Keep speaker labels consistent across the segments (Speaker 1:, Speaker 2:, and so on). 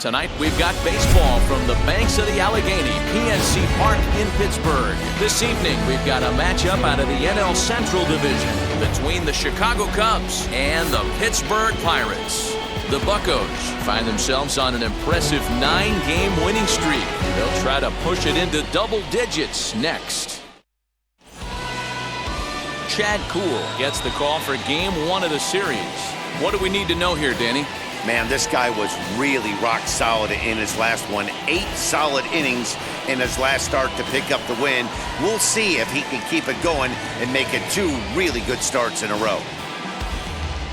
Speaker 1: Tonight, we've got baseball from the banks of the Allegheny, PNC Park in Pittsburgh. This evening, we've got a matchup out of the NL Central Division between the Chicago Cubs and the Pittsburgh Pirates. The Buccos find themselves on an impressive 9-game winning streak. They'll try to push it into double digits next. Chad Kuhl gets the call for Game 1 of the series. What do we need to know here, Danny?
Speaker 2: Man, this guy was really rock solid in his last one. 8 solid innings in his last start to pick up the win. We'll see if he can keep it going and make it 2 really good starts in a row.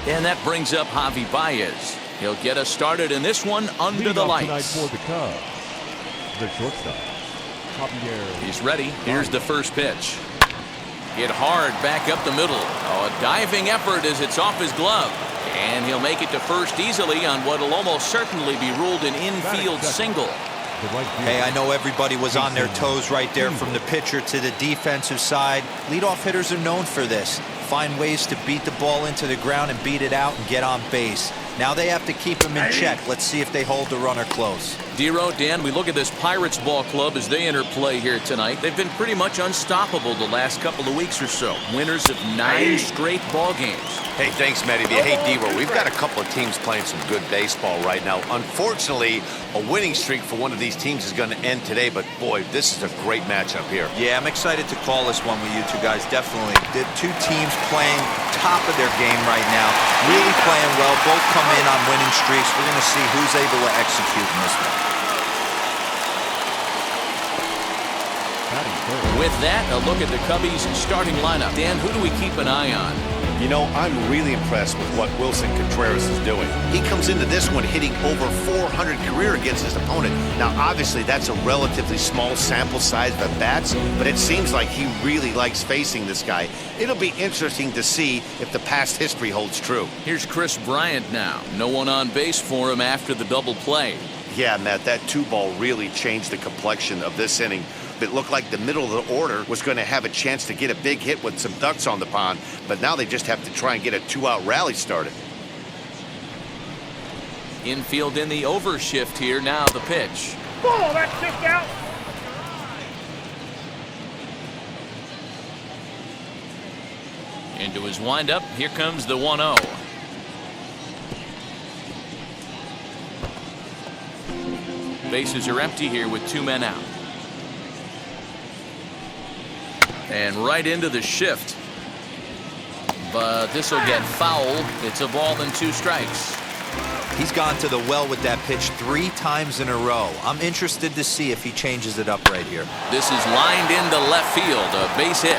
Speaker 1: And that brings up Javi Baez. He'll get us started in this one under the lights.
Speaker 3: Tonight for the Cubs, the shortstop, Javier.
Speaker 1: He's ready. Here's the first pitch. Hit hard back up the middle. Oh, a diving effort as it's off his glove. And he'll make it to first easily on what will almost certainly be ruled an infield single.
Speaker 4: Hey, I know everybody was on their toes right there from the pitcher to the defensive side. Leadoff hitters are known for this. Find ways to beat the ball into the ground and beat it out and get on base. Now they have to keep him in check. Let's see if they hold the runner close.
Speaker 1: Dero, Dan, we look at this Pirates ball club as they enter play here tonight. They've been pretty much unstoppable the last couple of weeks or so. Winners of 9 straight ball games.
Speaker 2: Hey, thanks, Matty. Hey, Dero, we've got a couple of teams playing some good baseball right now. Unfortunately, a winning streak for one of these teams is going to end today, but boy, this is a great matchup here.
Speaker 4: Yeah, I'm excited to call this one with you two guys, definitely. The 2 teams playing top of their game right now, really playing well, both come in on winning streaks. We're going to see who's able to execute in this one.
Speaker 1: With that, a look at the Cubbies starting lineup. Dan, who do we keep an eye on?
Speaker 2: You know, I'm really impressed with what Wilson Contreras is doing. He comes into this one hitting over 400 career against his opponent. Now, obviously, that's a relatively small sample size of at-bats, but it seems like he really likes facing this guy. It'll be interesting to see if the past history holds true.
Speaker 1: Here's Chris Bryant now. No one on base for him after the double play.
Speaker 2: Yeah, Matt, that 2-ball really changed the complexion of this inning. It looked like the middle of the order was going to have a chance to get a big hit with some ducks on the pond, but now they just have to try and get a 2-out rally started.
Speaker 1: Infield in the overshift here. Now the pitch.
Speaker 5: Ball, that's just out.
Speaker 1: Into his windup. Here comes the 1-0. Bases are empty here with 2 men out. And right into the shift. But this will get fouled. It's a ball and 2 strikes.
Speaker 4: He's gone to the well with that pitch 3 times in a row. I'm interested to see if he changes it up right here.
Speaker 1: This is lined into left field. A base hit.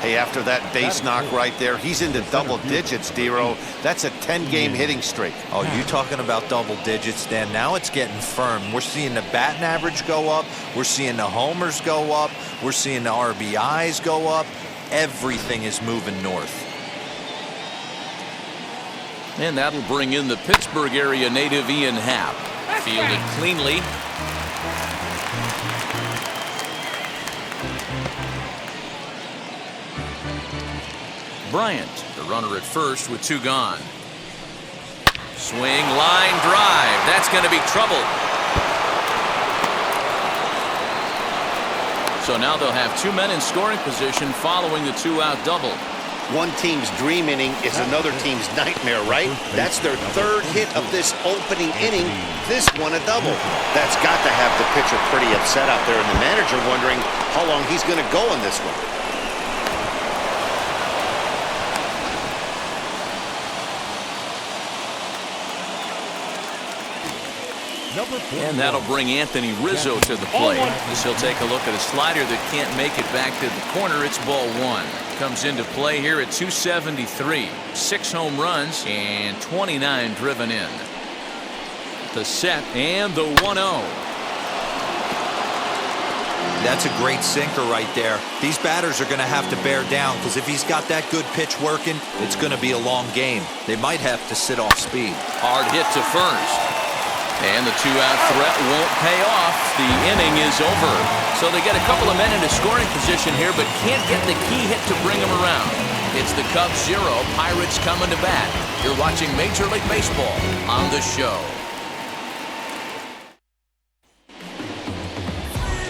Speaker 2: Hey, after that base knock right there, he's into double digits, Dero. That's a 10-game hitting streak.
Speaker 4: Oh, you talking about double digits, Dan? Now it's getting firm. We're seeing the batting average go up. We're seeing the homers go up. We're seeing the RBIs go up. Everything is moving north.
Speaker 1: And that'll bring in the Pittsburgh area native Ian Happ. Fielded cleanly. Bryant, the runner at first with 2 gone. Swing, line drive. That's going to be trouble. So now they'll have 2 men in scoring position following the 2-out double.
Speaker 2: One team's dream inning is another team's nightmare, right? That's their 3rd hit of this opening inning. This one a double. That's got to have the pitcher pretty upset out there, and the manager wondering how long he's going to go in this one.
Speaker 1: And that'll bring Anthony Rizzo to the plate. As he'll take a look at a slider that can't make it back to the corner. It's ball 1. Comes into play here at 273. 6 home runs and 29 driven in. The set and the 1-0.
Speaker 4: That's a great sinker right there. These batters are going to have to bear down because if he's got that good pitch working, it's going to be a long game. They might have to sit off speed.
Speaker 1: Hard hit to first. And the 2-out threat won't pay off. The inning is over. So they get a couple of men into scoring position here, but can't get the key hit to bring them around. It's the Cubs 0, Pirates coming to bat. You're watching Major League Baseball on the show.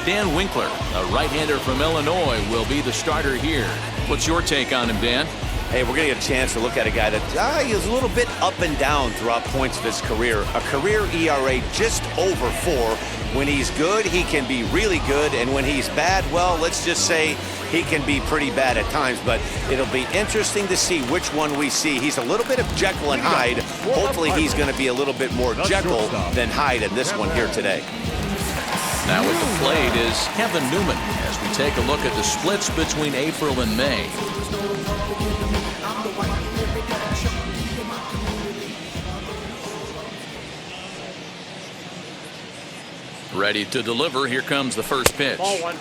Speaker 1: Dan Winkler, a right-hander from Illinois, will be the starter here. What's your take on him, Dan?
Speaker 2: Hey, we're going to get a chance to look at a guy that he is a little bit up and down throughout points of his career. A career ERA just over 4. When he's good, he can be really good. And when he's bad, well, let's just say he can be pretty bad at times. But it'll be interesting to see which one we see. He's a little bit of Jekyll and Hyde. Hopefully he's going to be a little bit more Jekyll than Hyde in this one here today.
Speaker 1: Now at the plate is Kevin Newman as we take a look at the splits between April and May. Ready to deliver. Here comes the first pitch.
Speaker 5: Ball 1.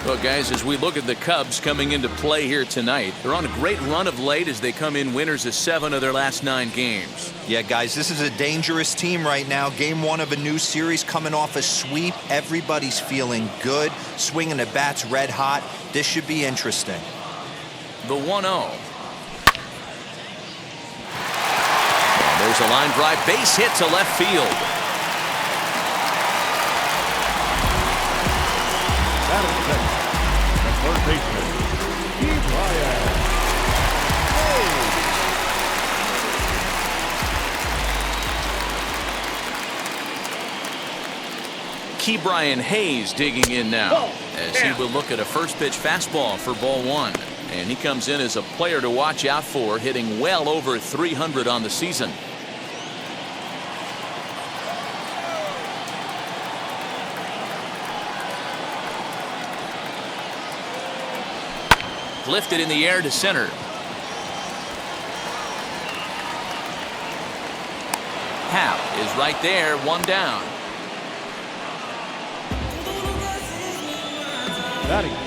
Speaker 1: Well, guys, as we look at the Cubs coming into play here tonight, they're on a great run of late as they come in winners of 7 of their last 9 games.
Speaker 4: Yeah, guys, this is a dangerous team right now. Game 1 of a new series coming off a sweep. Everybody's feeling good. Swinging the bats red hot. This should be interesting.
Speaker 1: The 1-0. There's a line drive. Base hit to left field.
Speaker 3: The third baseman, Key Bryant.
Speaker 1: Ke'Bryan Hayes digging in now as he will look at a first pitch fastball for ball 1. And he comes in as a player to watch out for, hitting well over 300 on the season. Lifted in the air to center. Happ is right there, 1 down.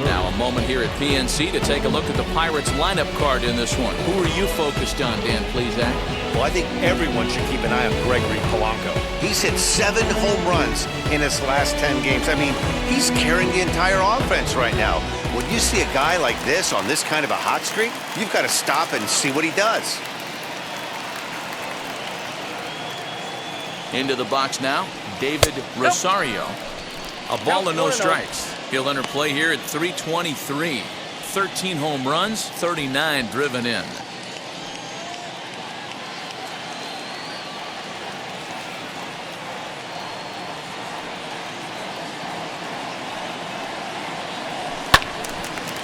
Speaker 1: Now a moment here at PNC to take a look at the Pirates lineup card in this one. Who are you focused on, Dan Plesac?
Speaker 2: Well, I think everyone should keep an eye on Gregory Polanco. He's hit 7 home runs in his last 10 games. I mean, he's carrying the entire offense right now. When you see a guy like this on this kind of a hot streak, you've got to stop and see what he does.
Speaker 1: Into the box now, David Rosario. A ball and no strikes. He'll enter play here at 323. 13 home runs, 39 driven in.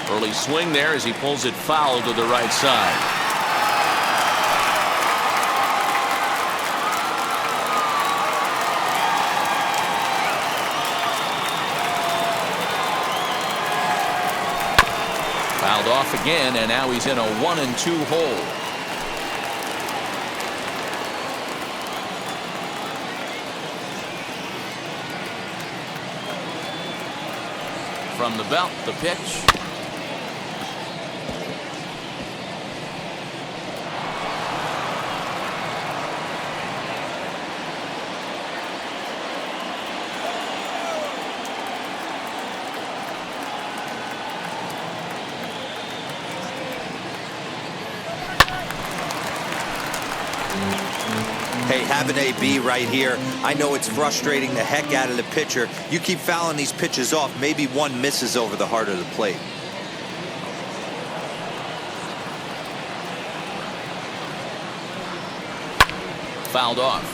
Speaker 1: Early swing there as he pulls it foul to the right side. Fouled off again, and now he's in a 1-2 hole. From the belt, the pitch.
Speaker 4: Hey, have an AB right here. I know it's frustrating the heck out of the pitcher. You keep fouling these pitches off, maybe one misses over the heart of the plate.
Speaker 1: Fouled off.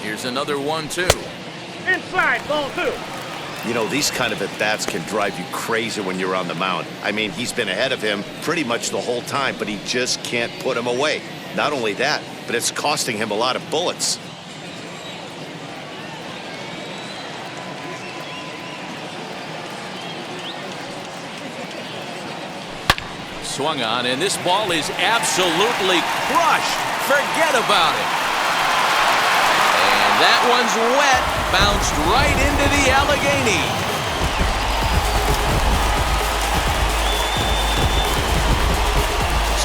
Speaker 1: Here's another 1-2.
Speaker 5: Inside, ball 2.
Speaker 2: You know, these kind of at-bats can drive you crazy when you're on the mound. I mean, he's been ahead of him pretty much the whole time, but he just can't put him away. Not only that, but it's costing him a lot of bullets.
Speaker 1: Swung on, and this ball is absolutely crushed. Forget about it. And that one's wet. Bounced right into the Allegheny.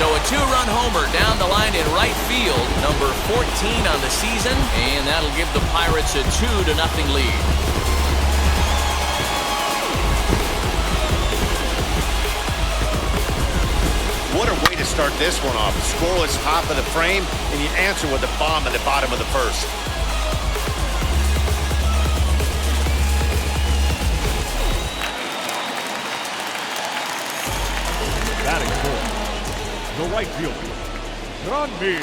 Speaker 1: So a two-run homer down the line in right field, number 14 on the season, and that'll give the Pirates a 2-0 lead.
Speaker 2: What a way to start this one off. Scoreless top of the frame, and you answer with a bomb at the bottom of the first.
Speaker 3: Batting fourth, the right fielder, Granby.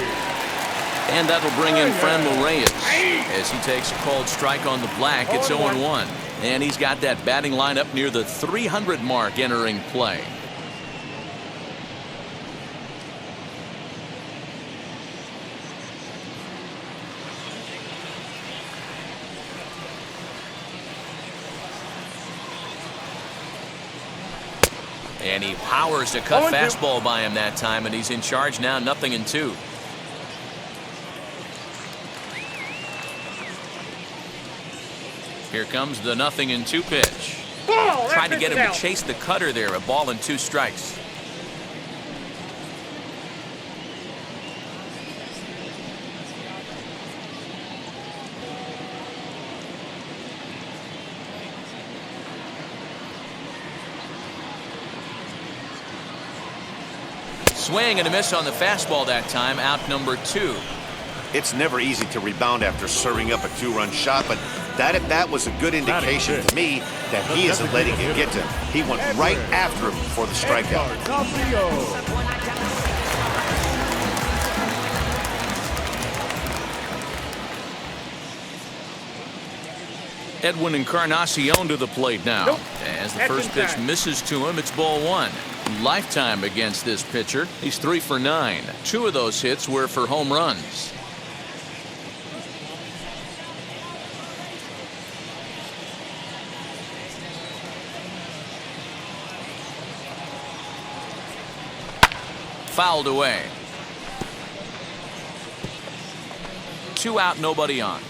Speaker 1: And that'll bring in Franmil Reyes as he takes a called strike on the black. It's 0-1. And he's got that batting lineup near the 300 mark entering play. And he powers a cut fastball by him that time, and he's in charge now, 0-2. Here comes the 0-2 pitch. Tried to get him to chase the cutter there, a ball and 2 strikes. Swing and a miss on the fastball that time, out number 2.
Speaker 2: It's never easy to rebound after serving up a 2-run shot, but that at bat was a good indication to me that he isn't letting it get to him. He went right after him for the strikeout.
Speaker 1: Edwin Encarnacion to the plate now. As the first pitch misses to him, it's ball 1. Lifetime against this pitcher. He's 3 for 9. 2 of those hits were for home runs. Fouled away. 2 out, nobody on.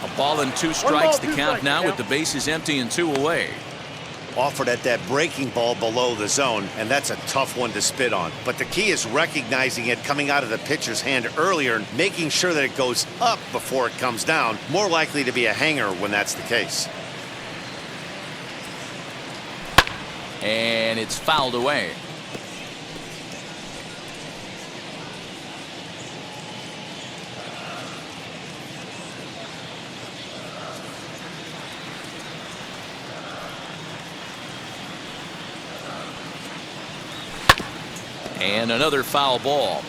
Speaker 1: A ball and 2 strikes to count now with the bases empty and 2 away.
Speaker 2: Offered at that breaking ball below the zone, and that's a tough one to spit on. But the key is recognizing it coming out of the pitcher's hand earlier and making sure that it goes up before it comes down. More likely to be a hanger when that's the case.
Speaker 1: And it's fouled away. And another foul ball.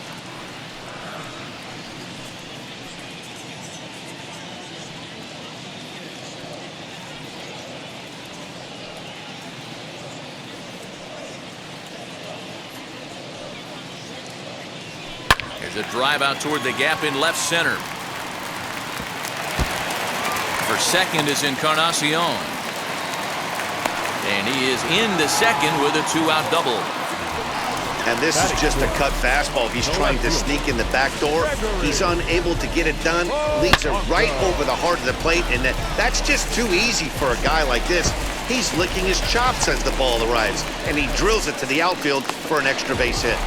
Speaker 1: There's a drive out toward the gap in left center. For second is Encarnacion. And he is into second with a 2-out double.
Speaker 2: And this is just a cut fastball. He's trying to sneak in the back door. He's unable to get it done. Leads it right over the heart of the plate, and that's just too easy for a guy like this. He's licking his chops as the ball arrives, and he drills it to the outfield for an extra base hit.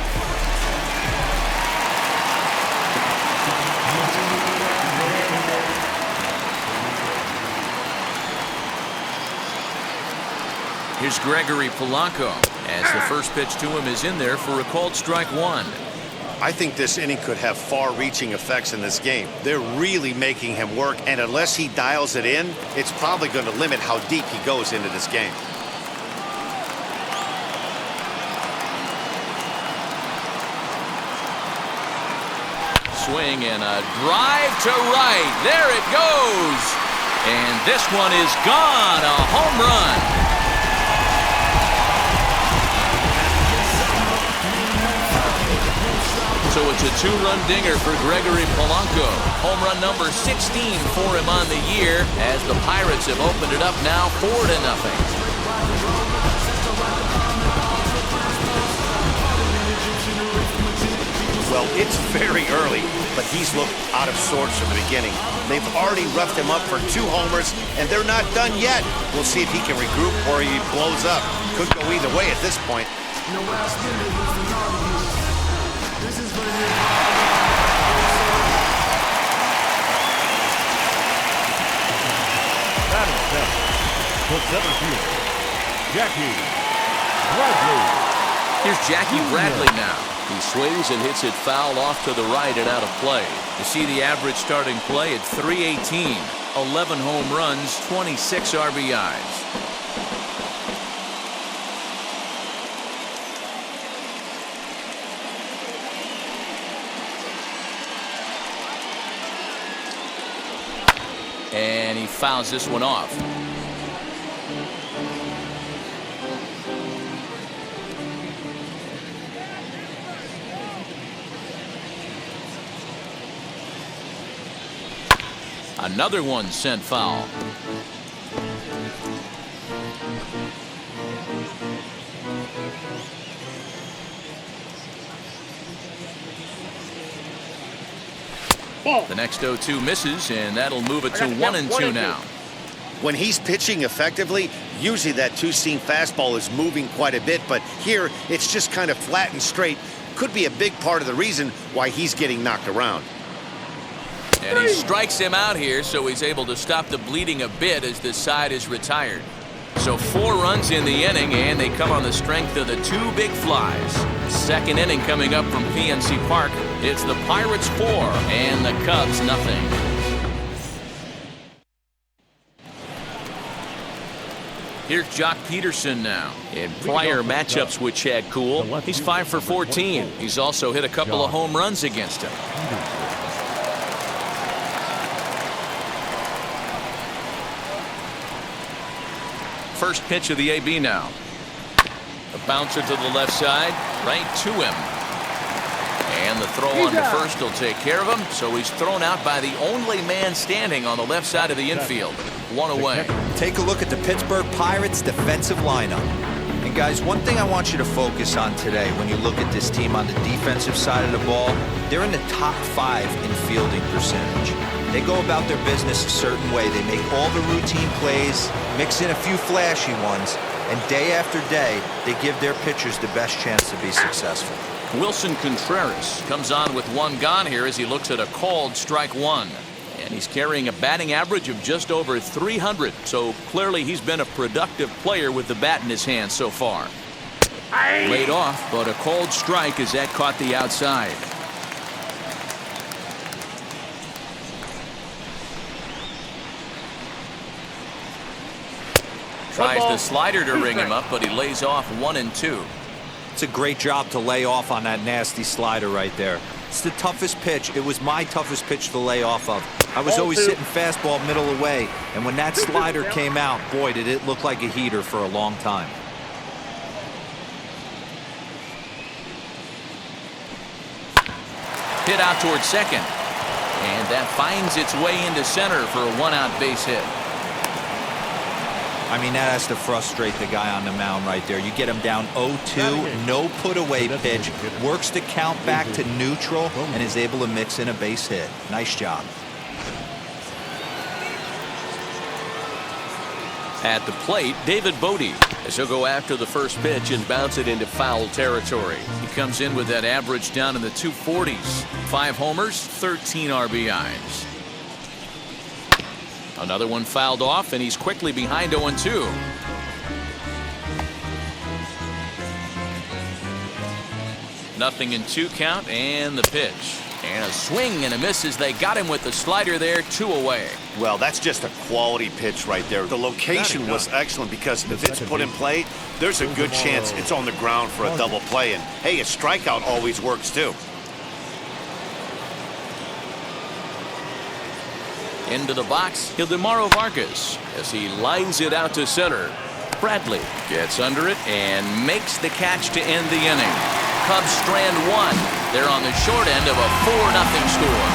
Speaker 1: Here's Gregory Polanco as the first pitch to him is in there for a called strike 1.
Speaker 2: I think this inning could have far-reaching effects in this game. They're really making him work, and unless he dials it in, it's probably going to limit how deep he goes into this game.
Speaker 1: Swing and a drive to right. There it goes. And this one is gone. A home run. So it's a 2-run dinger for Gregory Polanco. Home run number 16 for him on the year as the Pirates have opened it up now 4-0.
Speaker 2: Well, it's very early, but he's looked out of sorts from the beginning. They've already roughed him up for 2 homers, and they're not done yet. We'll see if he can regroup or he blows up. Could go either way at this point.
Speaker 3: For center field, Jackie Bradley.
Speaker 1: Here's Jackie Bradley now. He swings and hits it foul off to the right and out of play. You see the average starting play at .318. 11 home runs, 26 RBIs. And he fouls this one off. Another one sent foul. The next 0-2 misses, and that'll move it to 1-2 now.
Speaker 2: When he's pitching effectively, usually that two-seam fastball is moving quite a bit, but here it's just kind of flat and straight. Could be a big part of the reason why he's getting knocked around.
Speaker 1: And he strikes him out here, so he's able to stop the bleeding a bit as this side is retired. So 4 runs in the inning, and they come on the strength of the 2 big flies. Second inning coming up from PNC Park. It's the Pirates 4 and the Cubs nothing. Here's Jock Peterson now. In prior matchups with Chad Kuhl, he's 5 for 14. He's also hit a couple of home runs against him. First pitch of the AB now. A bouncer to the left side, right to him. And the throw on to first will take care of him, so he's thrown out by the only man standing on the left side of the infield. 1 away.
Speaker 4: Take a look at the Pittsburgh Pirates defensive lineup. And guys, one thing I want you to focus on today when you look at this team on the defensive side of the ball, they're in the top 5 in fielding percentage. They go about their business a certain way. They make all the routine plays, mix in a few flashy ones, and day after day, they give their pitchers the best chance to be successful.
Speaker 1: Wilson Contreras comes on with 1 gone here as he looks at a called strike 1. And he's carrying a batting average of just over 300, so clearly he's been a productive player with the bat in his hand so far. Laid off, but a called strike as that caught the outside. Tries the slider to ring him up, but he lays off 1-2.
Speaker 4: It's a great job to lay off on that nasty slider right there. It's the toughest pitch. It was my toughest pitch to lay off of. I was always hitting fastball middle away, and when that slider came out, boy, did it look like a heater for a long time.
Speaker 1: Hit out towards second, and that finds its way into center for a 1-out base hit.
Speaker 4: I mean, that has to frustrate the guy on the mound right there. You get him down 0-2, no put-away pitch, works the count back to neutral, and is able to mix in a base hit. Nice job.
Speaker 1: At the plate, David Bodie, as he'll go after the first pitch and bounce it into foul territory. He comes in with that average down in the 240s. 5 homers, 13 RBIs. Another one fouled off, and he's quickly behind 0-2. Nothing in 2 count, and the pitch. And a swing and a miss as they got him with the slider there, 2 away.
Speaker 2: Well, that's just a quality pitch right there. The location was excellent because if it's put in play, there's a good chance it's on the ground for a double play. And, hey, a strikeout always works, too.
Speaker 1: Into the box, Ildemaro Vargas as he lines it out to center. Bradley gets under it and makes the catch to end the inning. Cubs strand 1. They're on the short end of a 4-0 score.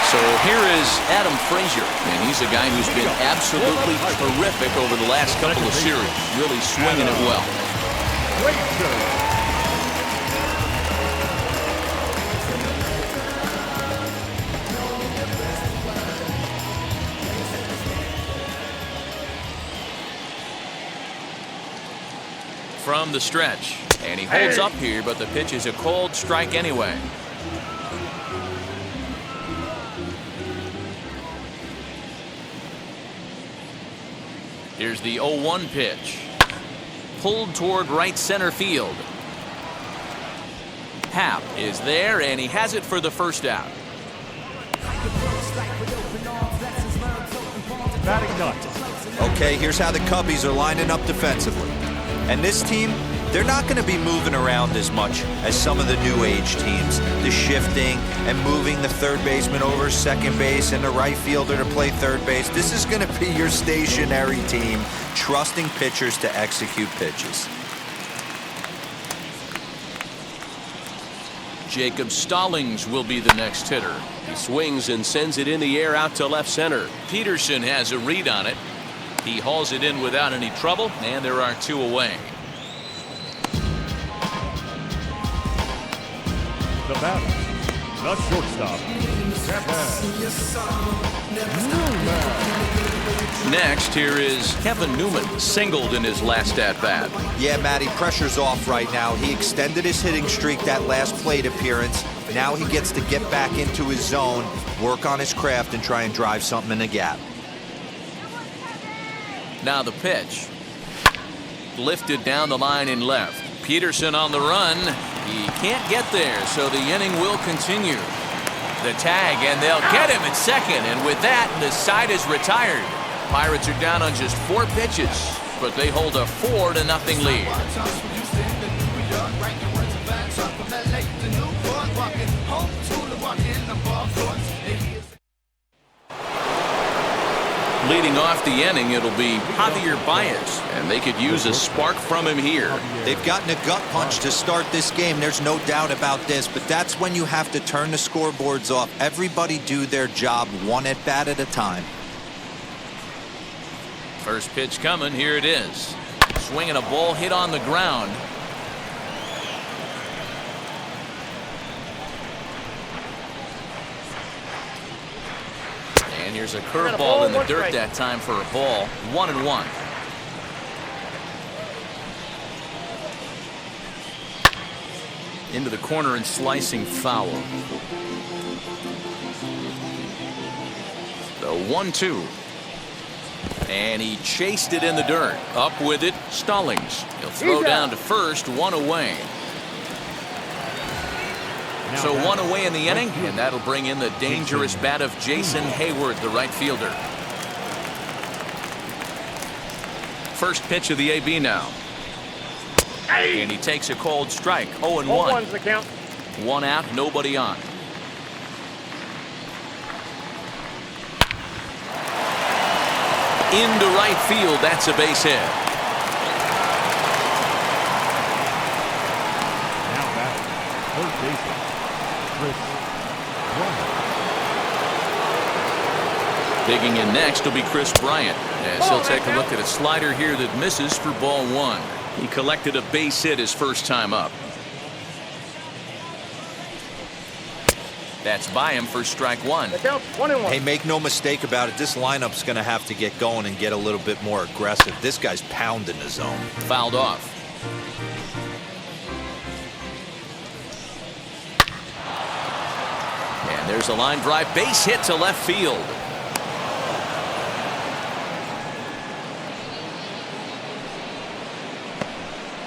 Speaker 1: So So here is Adam Frazier, and he's a guy who's been absolutely terrific over the last couple of series, really swinging it well. From the stretch, and he holds up here, but the pitch is a cold strike anyway. Here's the 0-1 pitch. Pulled toward right center field. Happ is there, and he has it for the first out.
Speaker 3: Batting ninth.
Speaker 4: Okay, here's how the Cubbies are lining up defensively. And this team, they're not going to be moving around as much as some of the new age teams. The shifting and moving the third baseman over second base and the right fielder to play third base. This is going to be your stationary team, trusting pitchers to execute pitches.
Speaker 1: Jacob Stallings will be the next hitter. He swings and sends it in the air out to left center. Peterson has a read on it. He hauls it in without any trouble, and there are 2 away.
Speaker 3: The batter, the shortstop, Newman.
Speaker 1: Next, here is Kevin Newman, singled in his last at-bat.
Speaker 4: Yeah, Matty, pressure's off right now. He extended his hitting streak that last plate appearance. Now he gets to get back into his zone, work on his craft, and try and drive something in the gap.
Speaker 1: Now the pitch. Lifted down the line in left. Peterson on the run. He can't get there, so the inning will continue. The tag, and they'll get him at second, and with that, the side is retired. Pirates are down on just 4 pitches, but they hold a 4-0 lead. Leading off the inning, it'll be Javier Baez, and they could use a spark from him here.
Speaker 4: They've gotten a gut punch to start this game. There's no doubt about this, but that's when you have to turn the scoreboards off. Everybody do their job 1 at-bat at a time.
Speaker 1: First pitch coming. Here it is. Swinging a ball hit on the ground. And here's a curveball in the dirt that time for a ball. 1-1. Into the corner and slicing foul. The 1-2. And he chased it in the dirt. Up with it, Stallings. He'll throw down to first, 1 away. So 1 away in the inning, and that'll bring in the dangerous bat of Jason Hayward, the right fielder. First pitch of the AB now. And he takes a cold strike. 0-1.
Speaker 5: 0-1's the count.
Speaker 1: 1 out, nobody on. Into right field, that's a base hit.
Speaker 3: Now batting, third baseman, Chris Bryant.
Speaker 1: Digging in next will be Chris Bryant, as he'll take a look at a slider here that misses for ball 1. He collected a base hit his first time up. That's by him for strike 1.
Speaker 5: The count's 1-1.
Speaker 4: Hey, make no mistake about it. This lineup's going to have to get going and get a little bit more aggressive. This guy's pounding the zone.
Speaker 1: Fouled off. And there's a line drive base hit to left field.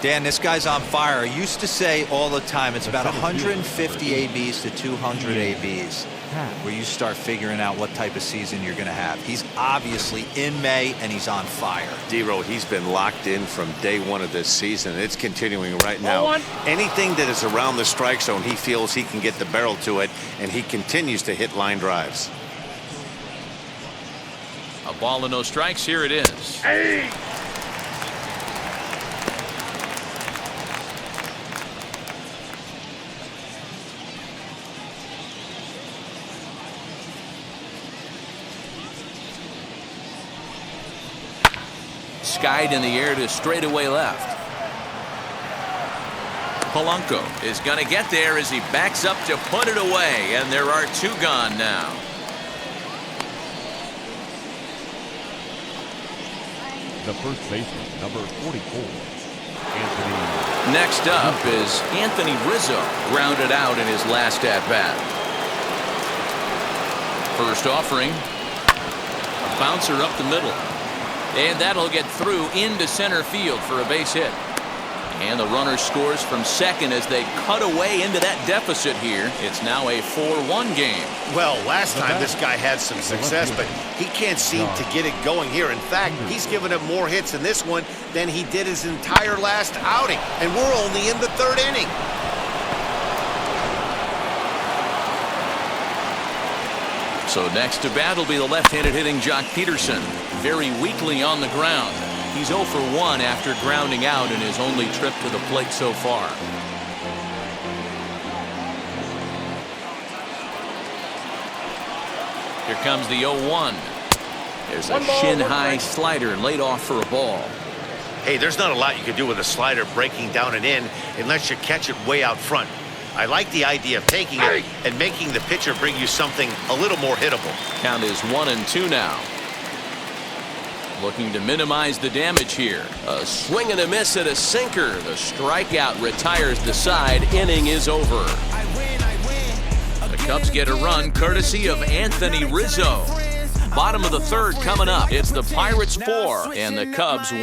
Speaker 4: Dan, this guy's on fire. I used to say all the time it's about 150 ABs to 200 ABs where you start figuring out what type of season you're going to have. He's obviously in May, and he's on fire.
Speaker 2: D-Row, he's been locked in from day 1 of this season. It's continuing right now. Anything that is around the strike zone, he feels he can get the barrel to it, and he continues to hit line drives.
Speaker 1: A ball and no strikes. Here it is.
Speaker 5: Hey!
Speaker 1: Skied in the air to straightaway left. Polanco is going to get there as he backs up to put it away, and there are two gone now.
Speaker 3: The first baseman, number 44, Anthony.
Speaker 1: Next up is Anthony Rizzo, grounded out in his last at-bat. First offering, a bouncer up the middle, and that'll get through into center field for a base hit. And the runner scores from second as they cut away into that deficit here. It's now a 4-1 game.
Speaker 2: Well, last time this guy had some success, but he can't seem to get it going here. In fact, he's given up more hits in this one than he did his entire last outing. And we're only in the third inning.
Speaker 1: So next to bat will be the left-handed hitting Jock Peterson. Very weakly on the ground. He's 0 for 1 after grounding out in his only trip to the plate so far. Here comes the 0-1. There's a shin-high slider laid off for a ball.
Speaker 2: Hey, there's not a lot you can do with a slider breaking down and in unless you catch it way out front. I like the idea of taking it and making the pitcher bring you something a little more hittable.
Speaker 1: Count is 1-2 now. Looking to minimize the damage here. A swing and a miss at a sinker. The strikeout retires the side. Inning is over. The Cubs get a run courtesy of Anthony Rizzo. Bottom of the third coming up. It's the Pirates 4 and the Cubs 1.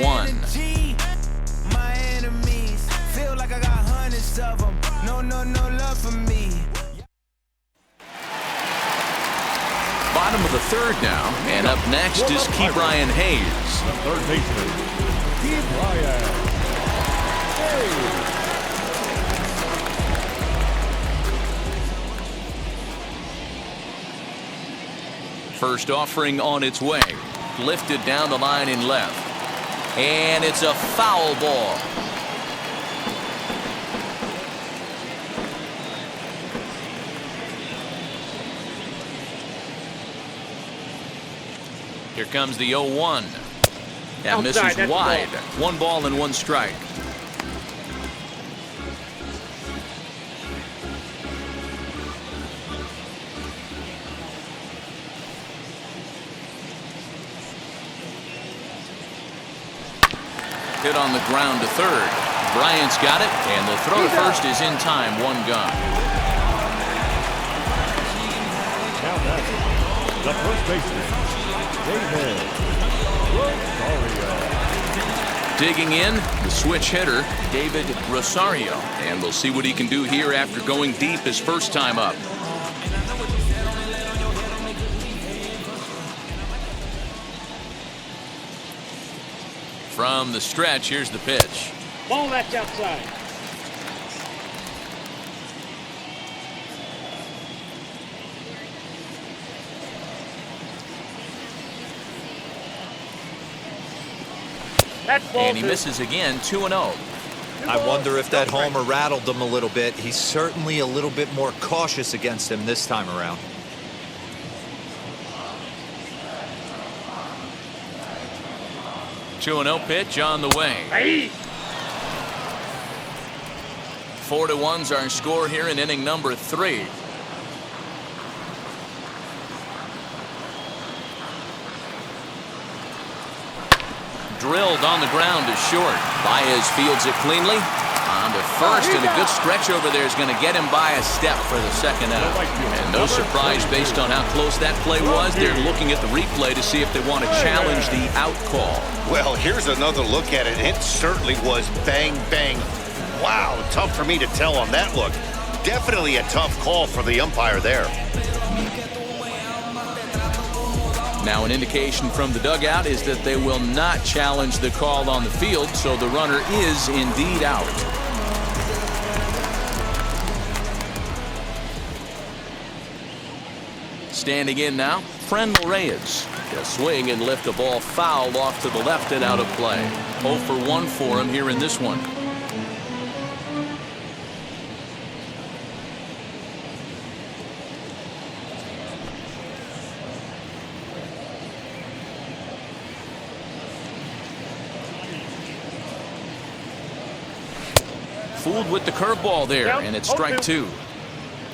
Speaker 6: My enemies feel like I got hundreds of them. No love for me.
Speaker 1: Bottom of the third now, and up next is Ke'Bryan Hayes.
Speaker 3: The third baseman, Ke'Bryan Hayes.
Speaker 1: First offering on its way. Lifted down the line in left. And it's a foul ball. Here comes the 0-1. That misses wide. 1 ball and 1 strike. Hit on the ground to third. Bryant's got it, and the throw to first is in time. 1 gone.
Speaker 3: Now that's the first baseman, David Rosario.
Speaker 1: Digging in, the switch hitter, David Rosario. And we'll see what he can do here after going deep his first time up. From the stretch, here's the pitch.
Speaker 5: Ball that's outside.
Speaker 1: And he misses again, 2-0.
Speaker 4: I wonder if that homer rattled him a little bit. He's certainly a little bit more cautious against him this time around.
Speaker 1: Two 2-0 pitch on the way. 4-1's our score here in inning number 3. Drilled on the ground to short. Baez fields it cleanly. On to first, and a good stretch over there is going to get him by a step for the second out. And no surprise based on how close that play was. They're looking at the replay to see if they want to challenge the out call.
Speaker 2: Well, here's another look at it. It certainly was bang, bang. Wow, tough for me to tell on that look. Definitely a tough call for the umpire there.
Speaker 1: Now an indication from the dugout is that they will not challenge the call on the field, so the runner is indeed out. Standing in now, Franmil Reyes. A swing and lift a ball foul off to the left and out of play. 0 for 1 for him here in this one. fooled with the curveball there, and it's strike 2.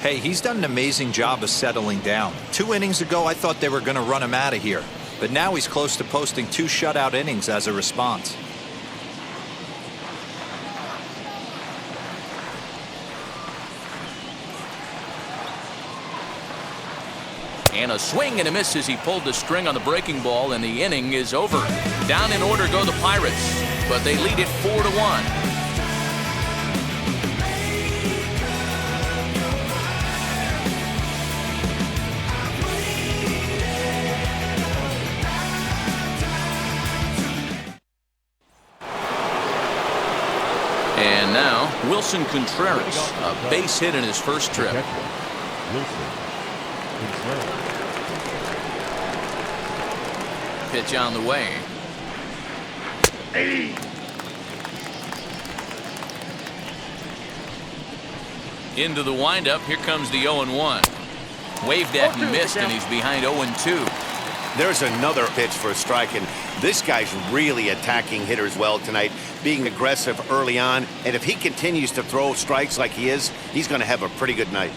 Speaker 4: Hey, he's done an amazing job of settling down. 2 innings ago, I thought they were going to run him out of here. But now he's close to posting 2 shutout innings as a response.
Speaker 1: And a swing and a miss as he pulled the string on the breaking ball, and the inning is over. Down in order go the Pirates, but they lead it 4-1. And now, Wilson Contreras, a base hit in his first trip.
Speaker 3: Wilson Contreras.
Speaker 1: Pitch on the way. Into the windup, here comes the 0-1. Waved at and missed, and he's behind 0-2.
Speaker 2: There's another pitch for a strike, and this guy's really attacking hitters well tonight, being aggressive early on, and if he continues to throw strikes like he is, he's going to have a pretty good night.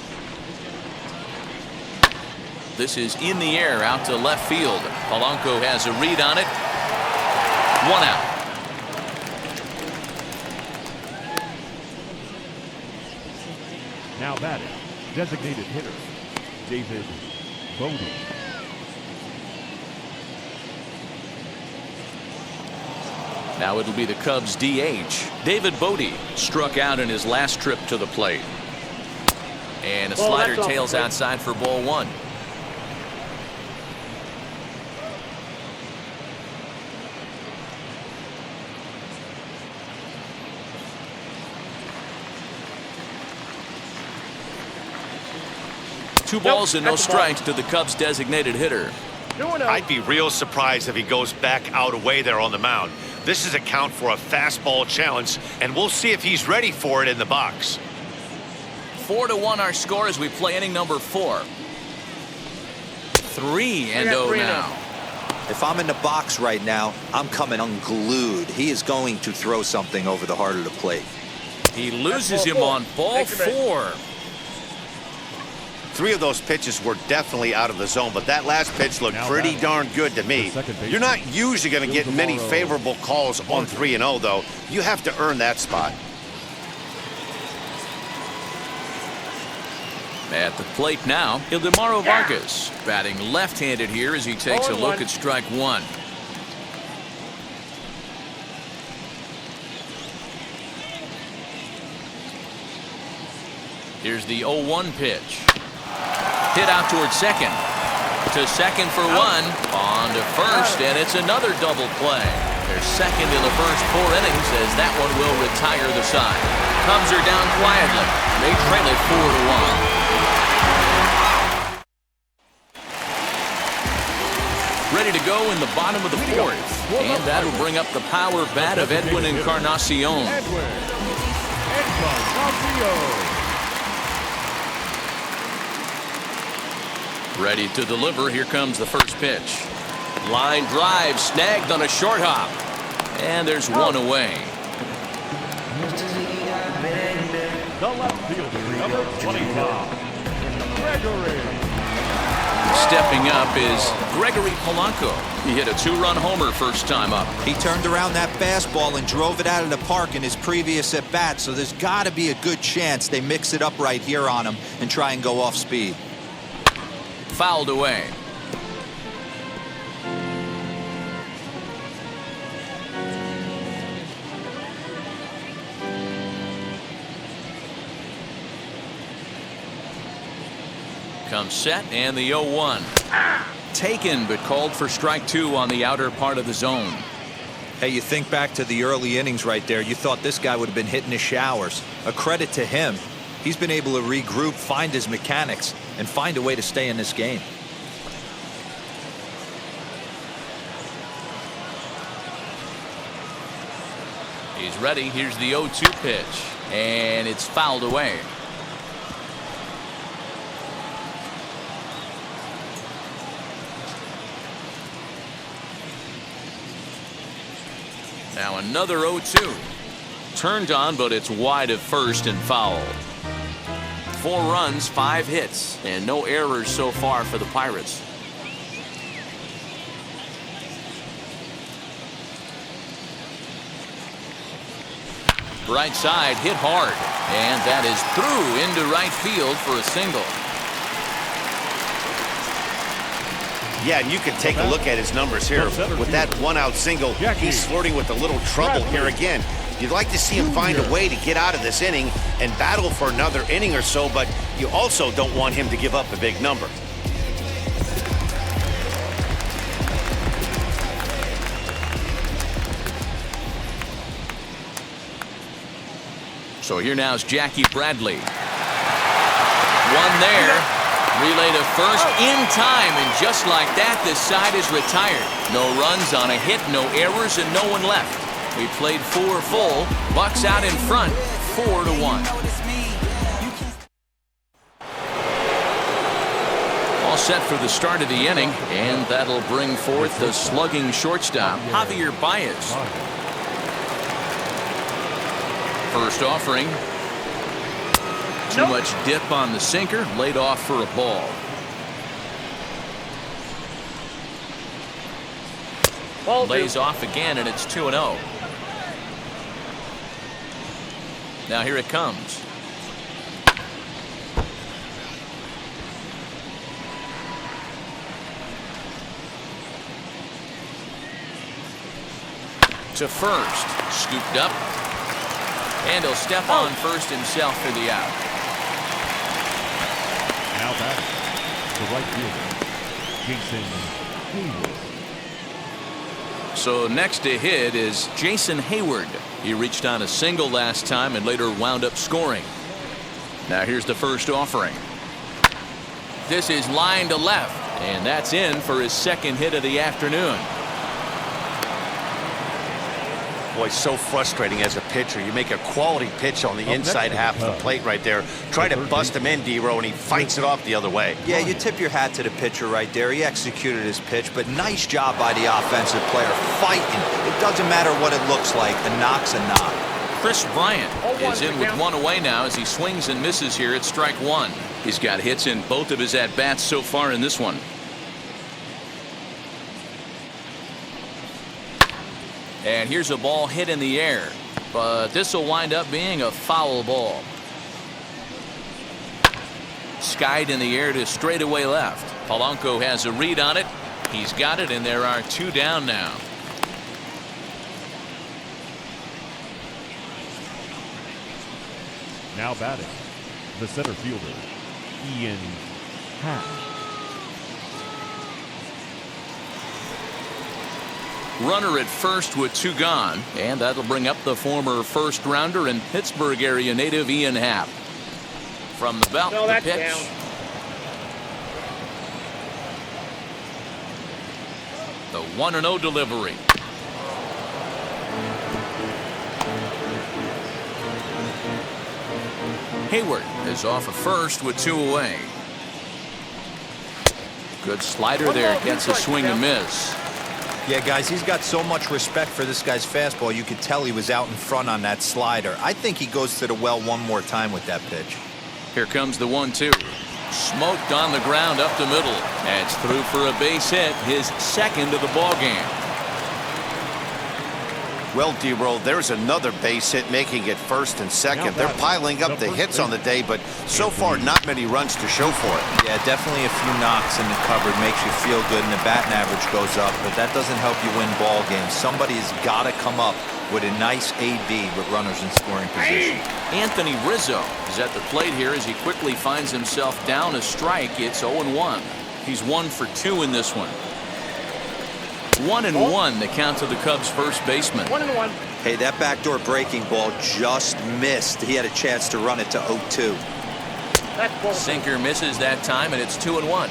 Speaker 1: This is in the air out to left field. Polanco has a read on it. 1 out.
Speaker 3: Now batting, designated hitter, David Bote.
Speaker 1: Now it'll be the Cubs DH. David Bote struck out in his last trip to the plate. And a slider tails outside for ball 1. Two balls and no strikes to the Cubs designated hitter.
Speaker 2: I'd be real surprised if he goes back out away there on the mound. This is a count for a fastball challenge, and we'll see if he's ready for it in the box.
Speaker 1: 4-1 our score as we play inning number 4. 3-0 now.
Speaker 4: If I'm in the box right now, I'm coming unglued. He is going to throw something over the heart of the plate.
Speaker 1: He loses him on ball 4.
Speaker 2: 3 of those pitches were definitely out of the zone, but that last pitch looked pretty darn good to me. You're not usually going to get many favorable calls on 3-0, though. You have to earn that spot.
Speaker 1: At the plate now, Ildemaro Vargas, batting left-handed here as he takes a look at strike 1. Here's the 0-1 pitch. Hit out towards second. To second for 1. On to first, and it's another double play. They're second in the first 4 innings as that one will retire the side. Cubs are down quietly. They trail it 4-1. Ready to go in the bottom of the 4th. And that'll bring up the power bat of Edwin Encarnacion. Ready to deliver. Here comes the first pitch. Line drive snagged on a short hop. And there's 1 away.
Speaker 3: The left fielder, number 25, Gregory.
Speaker 1: Stepping up is Gregory Polanco. He hit a 2-run homer first time up.
Speaker 4: He turned around that fastball and drove it out of the park in his previous at-bat, so there's got to be a good chance they mix it up right here on him and try and go off speed.
Speaker 1: Fouled away. Comes set, and the 0-1. Taken, but called for strike 2 on the outer part of the zone.
Speaker 4: Hey, you think back to the early innings right there, you thought this guy would have been hitting his showers. A credit to him. He's been able to regroup, find his mechanics, and find a way to stay in this game.
Speaker 1: He's ready. Here's the 0-2 pitch, and it's fouled away. Now another 0-2. turned on, but it's wide of first and foul. 4 runs, 5 hits, and no errors so far for the Pirates. Right side hit hard, and that is through into right field for a single.
Speaker 2: Yeah, and you can take a look at his numbers here. With that 1-out single, he's flirting with a little trouble here again. You'd like to see him find a way to get out of this inning and battle for another inning or so, but you also don't want him to give up a big number.
Speaker 1: So here now is Jackie Bradley. One there. Relay to first in time, and just like that, this side is retired. No runs on a hit, no errors, and no one left. We played 4 full. Bucks out in front, 4-1. All set for the start of the inning, and that'll bring forth the slugging shortstop, Javier Baez. First offering. Too much dip on the sinker, laid off for a ball. Lays off again, and it's 2-0. Now here it comes. To first, scooped up, and he'll step on first himself for the out.
Speaker 3: Now back to right fielder, Jason Hayward.
Speaker 1: So next to hit is Jason Hayward. He reached on a single last time and later wound up scoring. Now here's the first offering. This is line to left, and that's in for his second hit of the afternoon.
Speaker 2: Boy, so frustrating as a pitcher. You make a quality pitch on the inside half of the plate right there. Try to bust him in, D-Row, and he fights it off the other way.
Speaker 4: Yeah, you tip your hat to the pitcher right there. He executed his pitch, but nice job by the offensive player fighting. It doesn't matter what it looks like. A knock's a knock.
Speaker 1: Chris Bryant is in with 1 away now as he swings and misses here at strike 1. He's got hits in both of his at-bats so far in this one. And here's a ball hit in the air, but this will wind up being a foul ball. Skied in the air to straightaway left. Polanco has a read on it. He's got it, and there are 2 down now.
Speaker 3: Now batting, the center fielder, Ian Happ.
Speaker 1: Runner at first with 2 gone, and that'll bring up the former first rounder and Pittsburgh area native Ian Happ. From the belt, the pitch.
Speaker 5: Down.
Speaker 1: The 1-0 delivery. Hayward is off of first with 2 away. Good slider there, gets a swing and miss.
Speaker 4: Yeah, guys, he's got so much respect for this guy's fastball. You could tell he was out in front on that slider. I think he goes to the well one more time with that pitch.
Speaker 1: Here comes the 1-2. Smoked on the ground up the middle. That's through for a base hit, his second of the ball game.
Speaker 2: Well, D-Roll, there's another base hit making it first and second. They're piling up the hits on the day, but so far not many runs to show for it.
Speaker 4: Yeah, definitely a few knocks in the cupboard makes you feel good, and the batting average goes up, but that doesn't help you win ball games. Somebody's got to come up with a nice AB with runners in scoring position.
Speaker 1: Anthony Rizzo is at the plate here as he quickly finds himself down a strike. It's 0-1. He's 1 for 2 in this one. 1-1 the count to the Cubs first baseman.
Speaker 5: 1-1.
Speaker 4: Hey, that backdoor breaking ball just missed. He had a chance to run it to 0-2.
Speaker 5: That's ball.
Speaker 1: Sinker misses that time, and it's 2-1.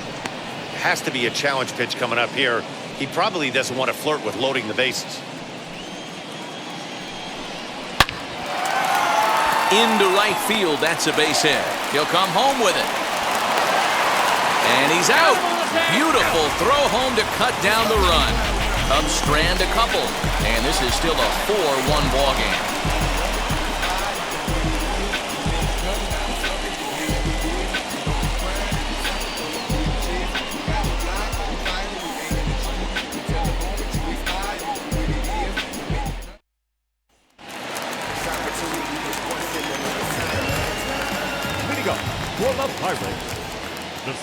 Speaker 2: Has to be a challenge pitch coming up here. He probably doesn't want to flirt with loading the bases.
Speaker 1: Into right field, that's a base hit. He'll come home with it. And he's out. Beautiful throw home to cut down the run. Cubs strand a couple, and this is still a 4-1 ball game.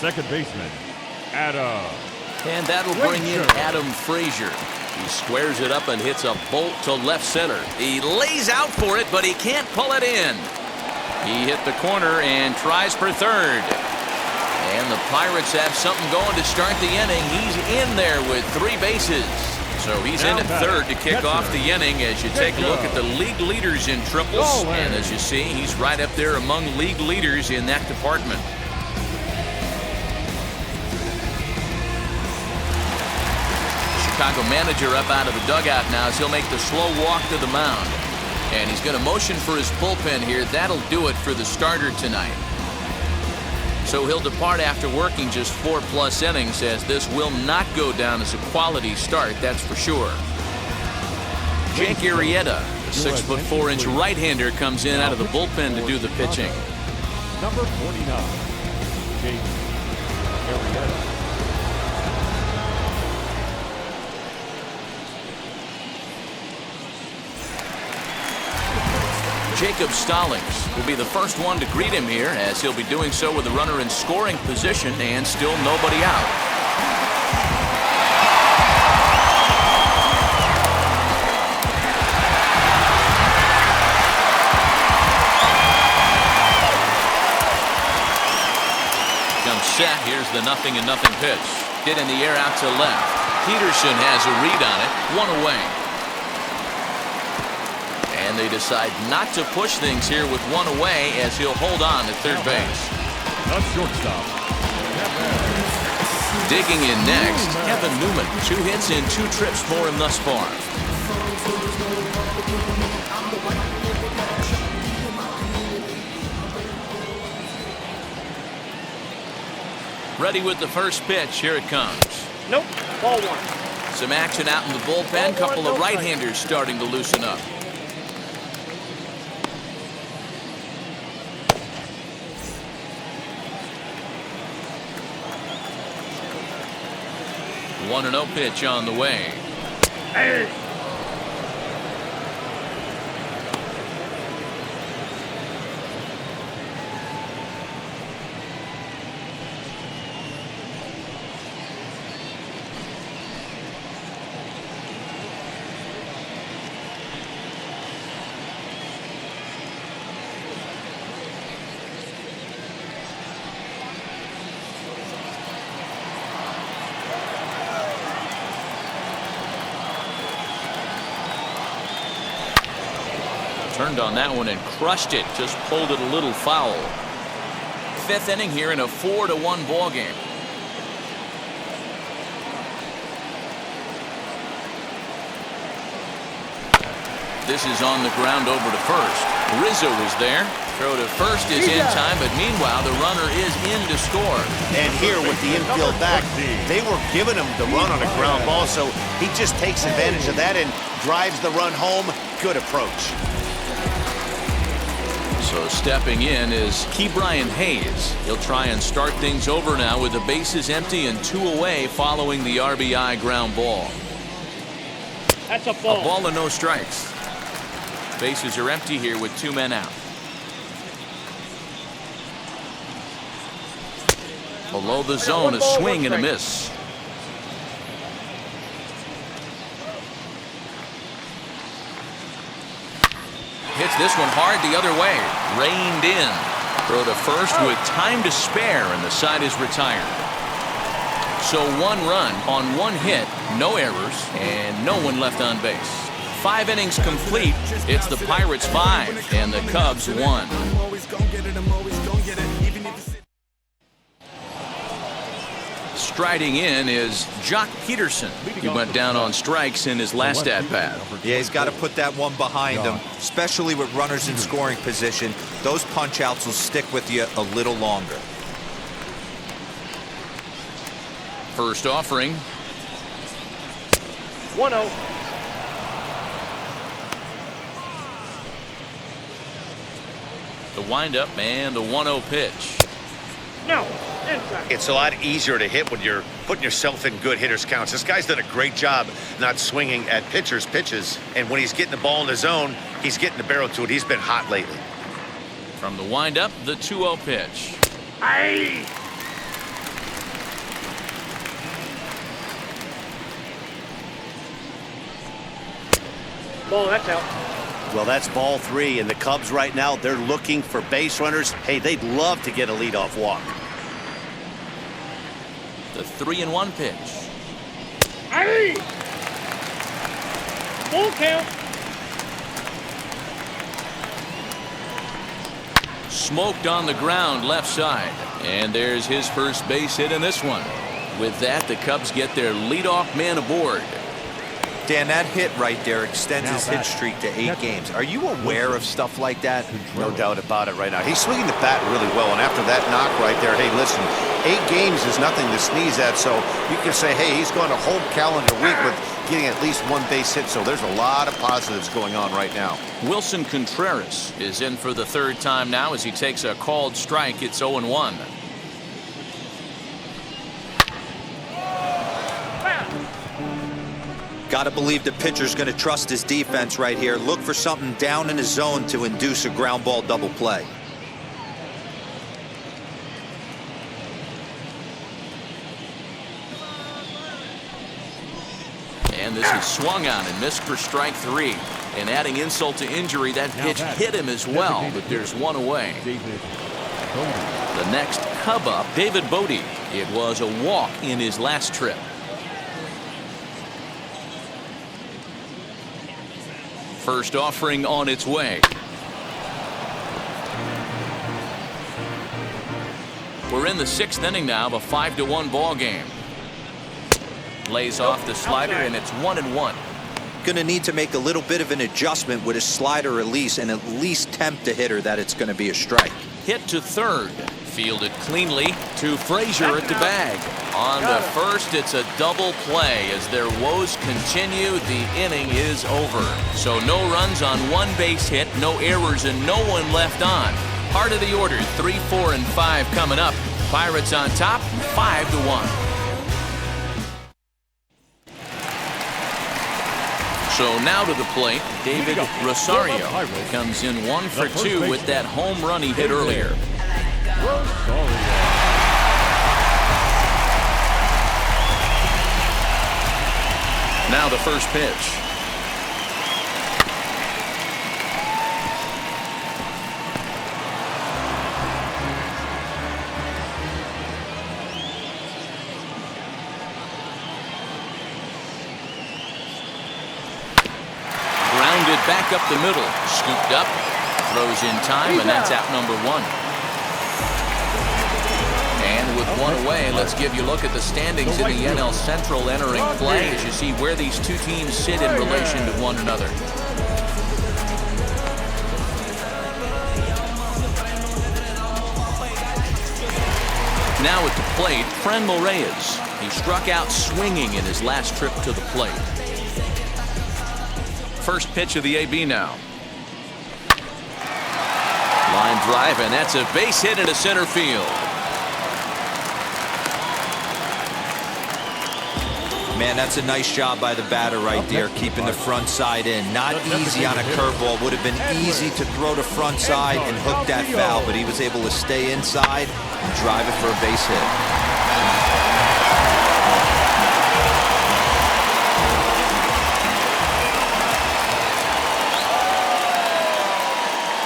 Speaker 3: second baseman, Adam.
Speaker 1: And that'll bring in Adam Frazier. He squares it up and hits a bolt to left center. He lays out for it, but he can't pull it in. He hit the corner and tries for third. And the Pirates have something going to start the inning. He's in there with 3 bases. So he's in at third to kick off the inning as you take a look at the league leaders in triples. And as you see, he's right up there among league leaders in that department. Chicago manager up out of the dugout now as he'll make the slow walk to the mound. And he's going to motion for his bullpen here. That'll do it for the starter tonight. So he'll depart after working just 4+ innings, as this will not go down as a quality start, that's for sure. Jake Arrieta, the 6'4" right-hander, comes in out of the bullpen to do the pitching.
Speaker 3: Number 49, Jake Arrieta.
Speaker 1: Jacob Stallings will be the first one to greet him here, as he'll be doing so with the runner in scoring position and still nobody out. Comes set. Here's the 0-0 pitch. Hit in the air out to left. Peterson has a read on it. 1 away. And they decide not to push things here with 1 away, as he'll hold on at third base.
Speaker 3: The shortstop.
Speaker 1: Digging in next, Kevin Newman. 2 hits and 2 trips for him thus far. Ready with the first pitch. Here it comes.
Speaker 5: Nope. Ball 1.
Speaker 1: Some action out in the bullpen. Couple of right-handers starting to loosen up. 1-0 pitch on the way.
Speaker 5: Hey.
Speaker 1: Turned on that one and crushed it. Just pulled it a little foul. 5th inning here in a 4-1 ball game. This is on the ground over to first. Rizzo is there. Throw to first is in time, but meanwhile the runner is in to score.
Speaker 2: And here with the infield back, they were giving him the run on a ground ball, so he just takes advantage of that and drives the run home. Good approach.
Speaker 1: So stepping in is Ke'Bryan Hayes. He'll try and start things over now with the bases empty and 2 away following the RBI ground ball.
Speaker 5: That's a ball.
Speaker 1: A ball and no strikes. Bases are empty here with 2 men out. Below the zone, a swing and a miss. Hits this one hard the other way. Reined in. Throw to first with time to spare, and the side is retired. So 1 run on 1 hit, no errors, and no one left on base. 5 innings complete. It's the Pirates 5 and the Cubs 1. Striding in is Jock Peterson. He went down on strikes in his last at-bat.
Speaker 4: Yeah, he's got to put that one behind him, especially with runners in scoring position. Those punch-outs will stick with you a little longer.
Speaker 1: First offering.
Speaker 5: 1-0.
Speaker 1: The windup and the 1-0 pitch.
Speaker 5: No. Inside.
Speaker 2: It's a lot easier to hit when you're putting yourself in good hitters' counts. This guy's done a great job not swinging at pitchers' pitches. And when he's getting the ball in the zone, he's getting the barrel to it. He's been hot lately.
Speaker 1: From the windup, the 2-0 pitch.
Speaker 5: Aye. Ball, that's out.
Speaker 2: Well, that's ball 3, and the Cubs right now, they're looking for base runners. Hey, they'd love to get a leadoff walk.
Speaker 1: The 3-1 pitch.
Speaker 5: Hey! Full count.
Speaker 1: Smoked on the ground left side. And there's his first base hit in this one. With that, the Cubs get their leadoff man aboard.
Speaker 4: Dan, that hit right there extends his hit streak to 8 games. Are you aware of stuff like that?
Speaker 2: No doubt about it right now. He's swinging the bat really well, and after that knock right there, hey, listen, 8 games is nothing to sneeze at, so you can say, hey, he's gone a whole calendar week with getting at least 1 base hit, so there's a lot of positives going on right now.
Speaker 1: Wilson Contreras is in for the 3rd time now as he takes a called strike. It's 0-1.
Speaker 4: Got to believe the pitcher's going to trust his defense right here. Look for something down in his zone to induce a ground ball double play.
Speaker 1: And this is swung on and missed for strike 3. And adding insult to injury, that pitch hit him as well, but there's 1 away. The next Cub up, David Bote. It was a walk in his last trip. First offering on its way. We're in the 6th inning now of a 5-1 ball game. Lays off the slider and it's 1-1.
Speaker 4: Going to need to make a little bit of an adjustment with his slider release and at least tempt the hitter that it's going to be a strike.
Speaker 1: Hit to 3rd. Fielded cleanly to Frazier at the bag. On the 1st, it's a double play. As their woes continue, the inning is over. So no runs on 1 base hit, no errors, and no one left on. Part of the order, 3, 4, and 5 coming up. Pirates on top, 5-1. So now to the plate, David Rosario comes in 1 for 2 with that home run he hit earlier. Now the first pitch. Grounded back up the middle. Scooped up. Throws in time, and that's out number 1. And with 1 away, let's give you a look at the standings in the NL Central entering play as you see where these 2 teams sit in relation to one another. Now at the plate, Franmil Reyes. He struck out swinging in his last trip to the plate. First pitch of the AB now. Line drive, and that's a base hit into center field.
Speaker 4: Man, that's a nice job by the batter right there, keeping the front side in. Not easy on a curveball. Would have been easy to throw the front side and hook that foul, but he was able to stay inside and drive it for a base hit.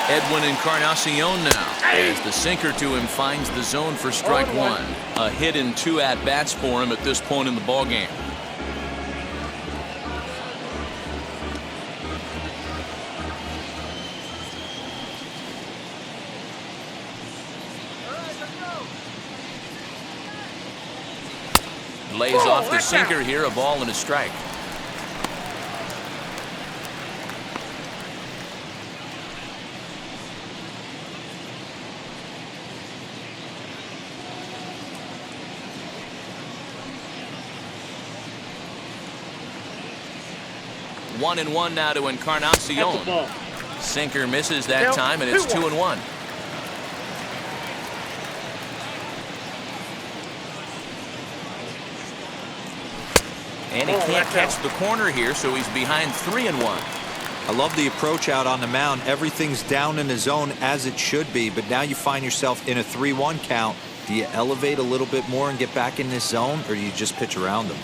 Speaker 1: Edwin Encarnacion now, as the sinker to him finds the zone for strike 1. A hit in 2 at-bats for him at this point in the ballgame. Lays off the sinker here, a ball and a strike. One and 1 now to Encarnacion. Sinker misses that time, and it's 2-1. And he can't catch the corner here, so he's behind 3-1.
Speaker 4: I love the approach out on the mound. Everything's down in the zone as it should be, but now you find yourself in a 3-1 count. Do you elevate a little bit more and get back in this zone, or do you just pitch around them?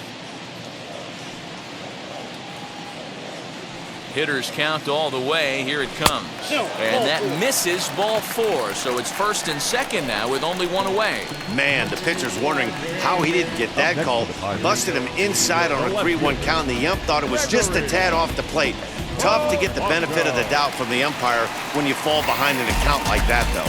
Speaker 1: Hitters count all the way. Here it comes. And that misses, ball 4. So it's first and second now with only one away.
Speaker 2: Man, the pitcher's wondering how he didn't get that call. Busted him inside on a 3-1 count, and the ump thought it was just a tad off the plate. Tough to get the benefit of the doubt from the umpire when you fall behind in a count like that, though.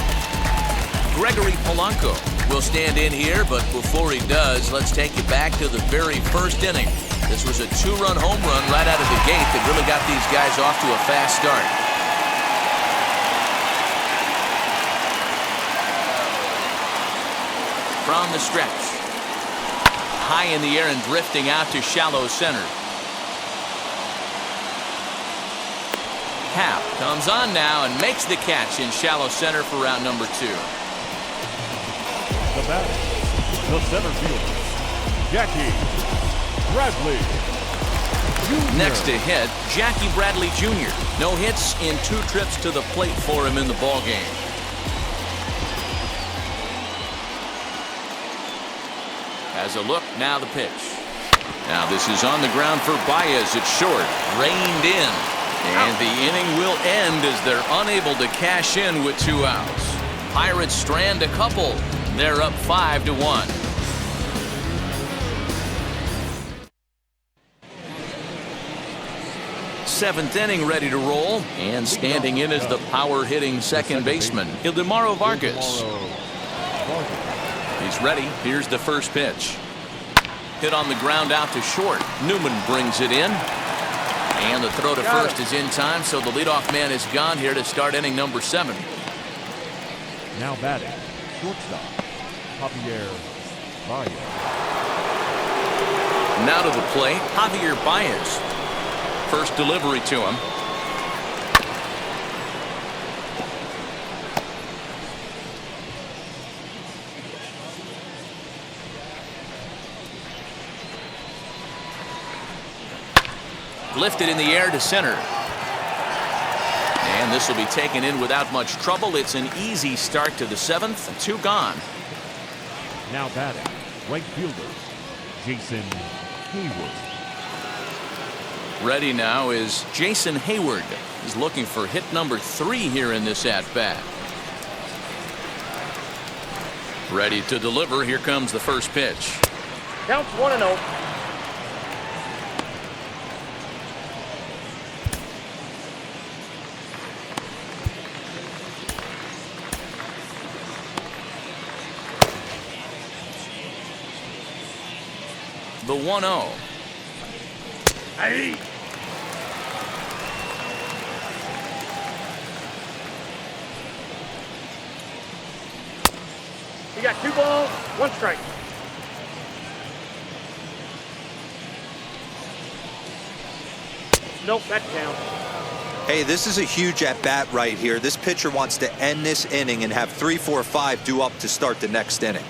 Speaker 1: Gregory Polanco will stand in here, but before he does, let's take you back to the very first inning. This was a 2-run home run right out of the gate that really got these guys off to a fast start. From the stretch. High in the air and drifting out to shallow center. Happ comes on now and makes the catch in shallow center for round number 2.
Speaker 3: The batter, the center fielder, Jackie Bradley Jr.
Speaker 1: Next to hit, Jackie Bradley Jr. No hits in 2 trips to the plate for him in the ballgame. Has a look, now the pitch. Now this is on the ground for Baez. It's short, reined in. And the inning will end as they're unable to cash in with 2 outs. Pirates strand a couple. They're up 5-1. Seventh inning ready to roll, and standing in is the power-hitting second baseman, Ildemaro Vargas. He's ready. Here's the first pitch. Hit on the ground out to short. Newman brings it in. And the throw to first is in time, so the leadoff man is gone here to start inning number 7.
Speaker 3: Now batting, shortstop, Javier Baez.
Speaker 1: Now to the plate, Javier Baez. First delivery to him. Lifted in the air to center. And this will be taken in without much trouble. It's an easy start to the 7th. 2 gone.
Speaker 3: Now batting, right fielder, Jason Hayward.
Speaker 1: Ready now is Jason Hayward. He's looking for hit number 3 here in this at-bat. Ready to deliver. Here comes the first pitch.
Speaker 5: Counts 1-0.
Speaker 1: The 1-0.
Speaker 5: Hey. You got 2 balls, 1 strike. Nope, that counts.
Speaker 4: Hey, this is a huge at-bat right here. This pitcher wants to end this inning and have 3, 4, 5 due up to start the next inning.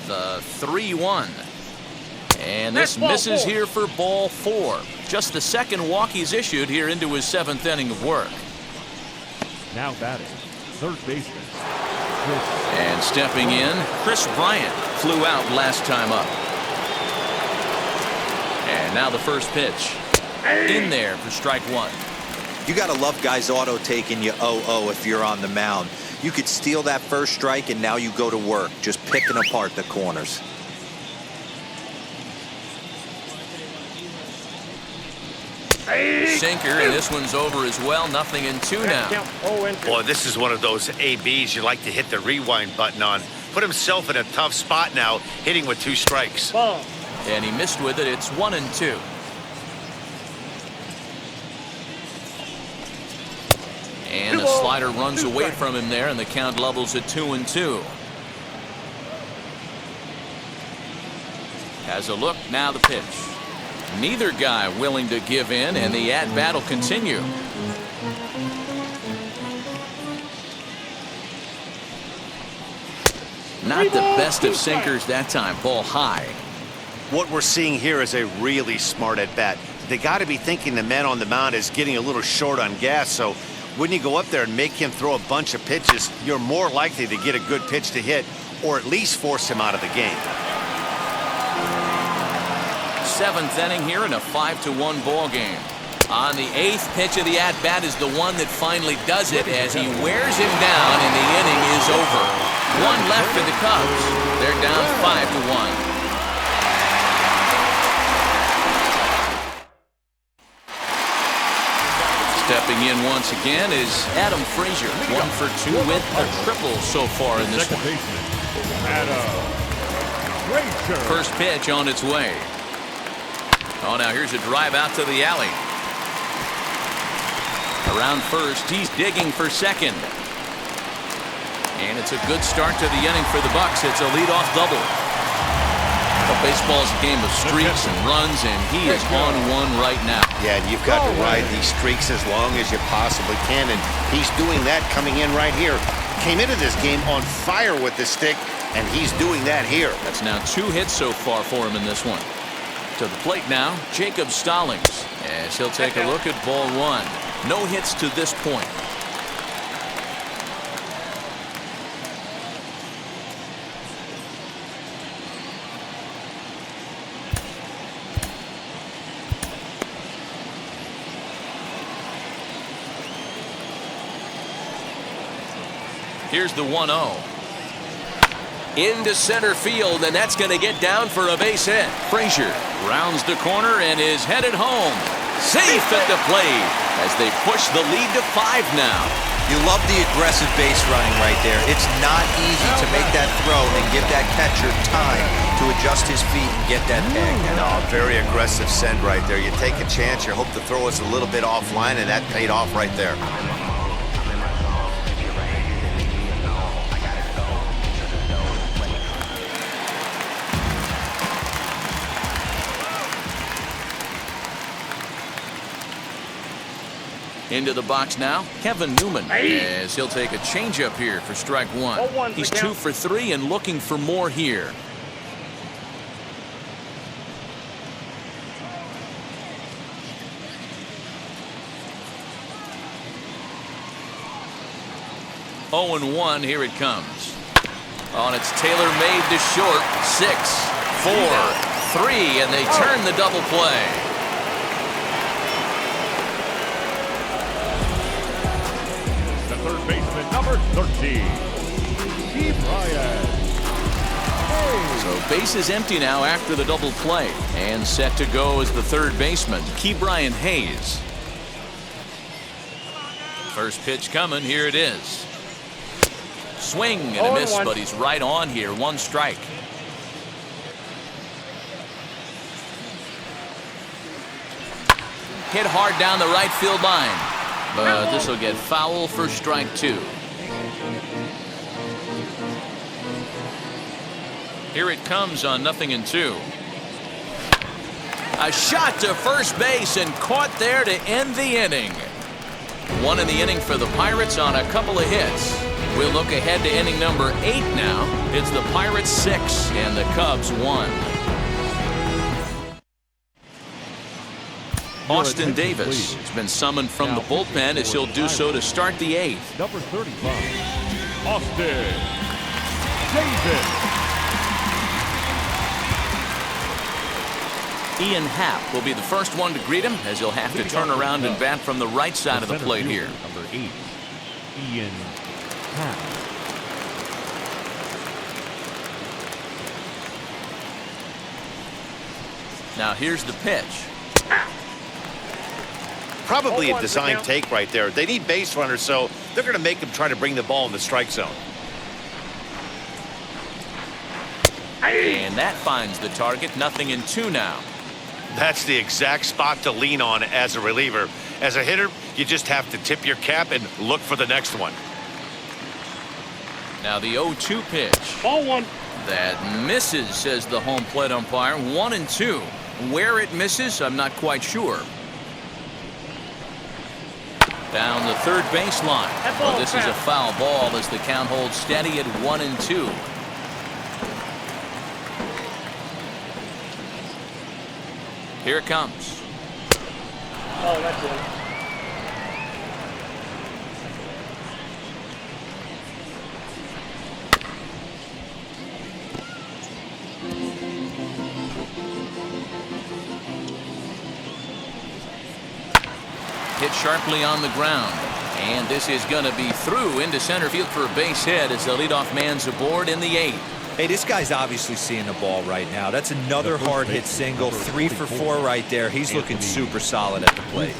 Speaker 1: The 3-1. And this misses here for ball 4. Just the second walk he's issued here into his 7th inning of work.
Speaker 3: Now batting, third baseman,
Speaker 1: and stepping in, Chris Bryant flew out last time up. And now the first pitch. In there for strike 1.
Speaker 4: You got to love guys auto taking you 0-0 if you're on the mound. You could steal that first strike and now you go to work just picking apart the corners.
Speaker 1: Sinker, and this one's over as well. 0-2 now.
Speaker 2: Boy, this is one of those ABs you like to hit the rewind button on. Put himself in a tough spot now, hitting with 2 strikes.
Speaker 5: Ball.
Speaker 1: And he missed with it. It's 1-2. And the slider runs away from him there, and the count levels at 2-2. Has a look, now the pitch. Neither guy willing to give in, and the at-bat will continue. Not the best of sinkers that time. Ball high.
Speaker 2: What we're seeing here is a really smart at-bat. They got to be thinking the man on the mound is getting a little short on gas, so when you go up there and make him throw a bunch of pitches, you're more likely to get a good pitch to hit or at least force him out of the game.
Speaker 1: 7th inning here in a 5-1 ball game. On the 8th pitch of the at-bat is the one that finally does it as he wears him down and the inning is over. One left for the Cubs. They're down 5-1. Stepping in once again is Adam Frazier, 1 for 2 with a triple so far in this one.
Speaker 3: Adam Frazier.
Speaker 1: First pitch on its way. Oh, now here's a drive out to the alley. Around first, he's digging for second. And it's a good start to the inning for the Bucks. It's a leadoff double. But baseball's a game of streaks and runs, and he is on one right now.
Speaker 2: Yeah, and you've got to ride these streaks as long as you possibly can, and he's doing that coming in right here. Came into this game on fire with the stick, and he's doing that here.
Speaker 1: That's now 2 hits so far for him in this one. To the plate now, Jacob Stallings, as he'll take a look at ball 1. No hits to this point. Here's the 1-0. Into center field, and that's going to get down for a base hit. Frazier rounds the corner and is headed home. Safe at the plate as they push the lead to 5 now.
Speaker 4: You love the aggressive base running right there. It's not easy to make that throw and give that catcher time to adjust his feet and get that tag.
Speaker 2: No, very aggressive send right there. You take a chance, you hope the throw is a little bit offline, and that paid off right there.
Speaker 1: Into the box now, Kevin Newman, as he'll take a changeup here for strike 1. He's 2 for 3 and looking for more here. Oh, and 1, here it comes. Oh, and it's tailor-made to short. 6, 4, 3, and they turn the double play.
Speaker 3: Third baseman, number 13, Key Bryant.
Speaker 1: So base is empty now after the double play. And set to go as the third baseman, Ke'Bryan Hayes. First pitch coming, here it is. Swing and a miss, but he's right on here. 1 strike. Hit hard down the right field line. But this will get foul for strike 2. Here it comes on 0-2. A shot to first base and caught there to end the inning. 1 in the inning for the Pirates on a couple of hits. We'll look ahead to inning number 8 now. It's the Pirates 6 and the Cubs 1. Austin Davis has been summoned from the bullpen as he'll do so to start the 8th.
Speaker 3: Number 35, Austin Davis.
Speaker 1: Ian Happ will be the first one to greet him as he'll have to turn around and bat from the right side of the plate here.
Speaker 3: Number 8, Ian Happ.
Speaker 1: Now here's the pitch.
Speaker 2: Probably a design take right there. They need base runners, so they're going to make them try to bring the ball in the strike zone.
Speaker 1: And that finds the target. 0-2 now.
Speaker 2: That's the exact spot to lean on as a reliever. As a hitter, you just have to tip your cap and look for the next one.
Speaker 1: Now the 0-2 pitch.
Speaker 5: Ball 1.
Speaker 1: That misses, says the home plate umpire. 1-2. Where it misses, I'm not quite sure. Down the third baseline. Well, this is a foul ball as the count holds steady at 1-2. Here it comes.
Speaker 5: Oh, that's it.
Speaker 1: hit sharply on the ground. And this is going to be through into center field for a base hit as the leadoff man's aboard in the 8th.
Speaker 4: Hey, this guy's obviously seeing the ball right now. That's another hard hit single, 3 for 4 right there. He's looking super solid at the plate.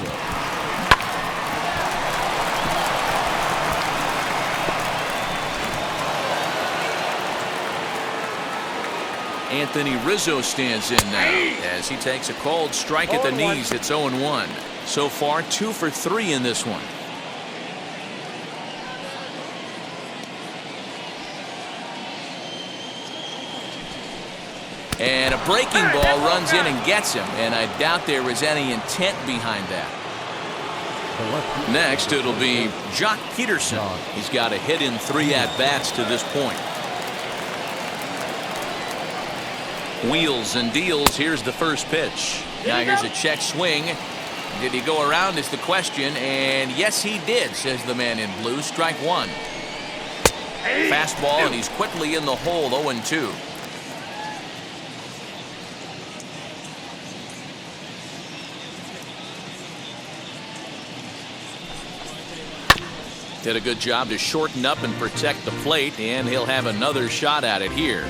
Speaker 1: Anthony Rizzo stands in now as he takes a cold strike at the knees. It's 0-1. So far, 2 for 3 in this one. And a breaking ball runs in and gets him, and I doubt there was any intent behind that. Next, it'll be Jock Peterson. He's got a hit in 3 at-bats to this point. Wheels and deals. Here's the first pitch. Now here's a check swing. Did he go around is the question, and yes he did, says the man in blue. Strike 1. Fastball, and he's quickly in the hole. 0-2. Did a good job to shorten up and protect the plate, and he'll have another shot at it here.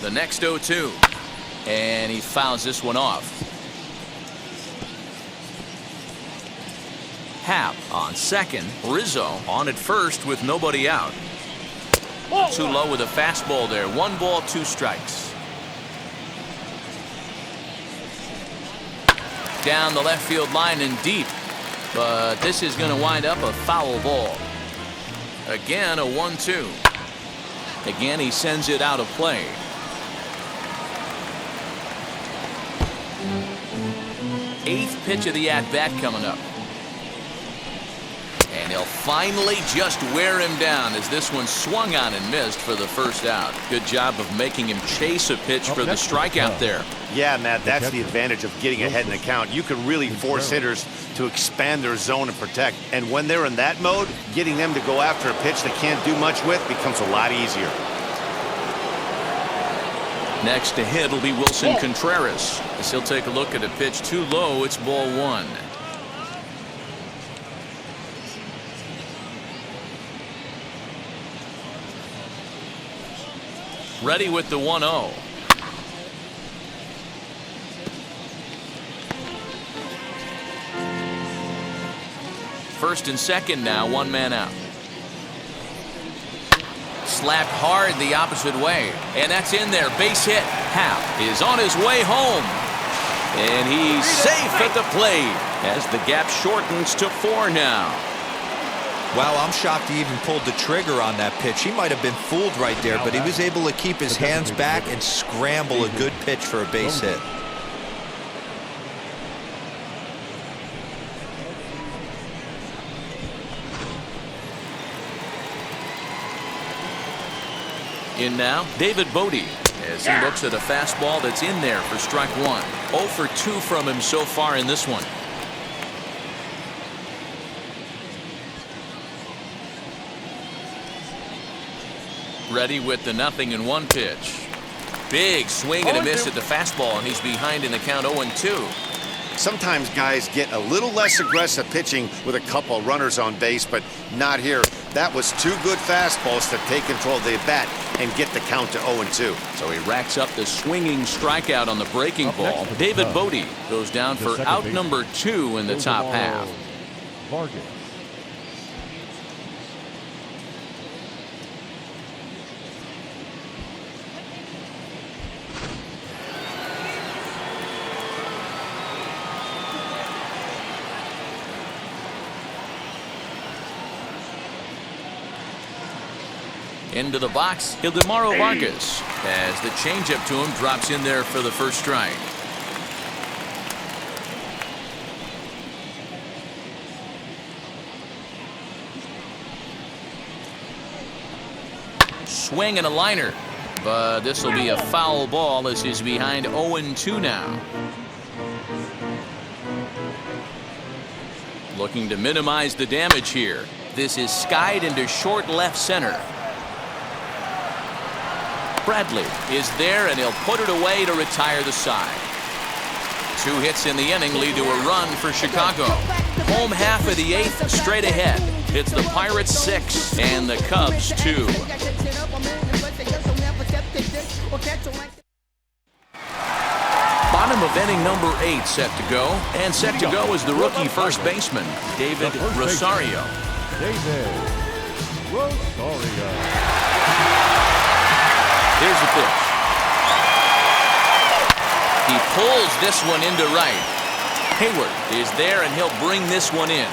Speaker 1: The next 0-2, and he fouls this one off. Happ on second. Rizzo on at first with nobody out. Too low with a fastball there. 1 ball, 2 strikes. Down the left field line and deep, but this is going to wind up a foul ball. Again, a 1-2. Again, he sends it out of play. Eighth pitch of the at-bat coming up. And he'll finally just wear him down as this one swung on and missed for the first out. Good job of making him chase a pitch for the strikeout there.
Speaker 2: Yeah, Matt, that's the advantage of getting ahead in the count. You can really force hitters to expand their zone and protect. And when they're in that mode, getting them to go after a pitch they can't do much with becomes a lot easier.
Speaker 1: Next to hit will be Wilson Contreras as he'll take a look at a pitch too low. It's ball 1. Ready with the 1-0. First and second now, 1 man out. Slapped hard the opposite way, and that's in there. Base hit. Happ is on his way home, and he's safe at the plate as the gap shortens to 4 now.
Speaker 4: Wow, I'm shocked he even pulled the trigger on that pitch. He might have been fooled right there, but he was able to keep his hands back and scramble a good pitch for a base hit.
Speaker 1: In now, David Bodie as he looks at a fastball that's in there for strike 1. 0 for 2 from him so far in this one. Ready with the 0-1 pitch. Big swing and a miss at the fastball, and he's behind in the count. 0-2.
Speaker 2: Sometimes guys get a little less aggressive pitching with a couple runners on base, but not here. That was 2 good fastballs to take control of the bat and get the count to 0-2.
Speaker 1: So he racks up the swinging strikeout on the breaking ball. David Bodie goes down for out number 2 in the top half.
Speaker 3: Vargas.
Speaker 1: Into the box, Ildemaro Vargas as the changeup to him drops in there for the first strike. Swing and a liner, but this will be a foul ball as he's behind 0-2 now. Looking to minimize the damage here. This is skied into short left center. Bradley is there, and he'll put it away to retire the side. 2 hits in the inning lead to a run for Chicago. Home half of the 8th, straight ahead. It's the Pirates 6 and the Cubs 2. Bottom of inning number 8 set to go. And set to go is the rookie first baseman, David Rosario.
Speaker 3: David Rosario.
Speaker 1: Here's the pitch. He pulls this one into right. Hayward is there, and he'll bring this one in.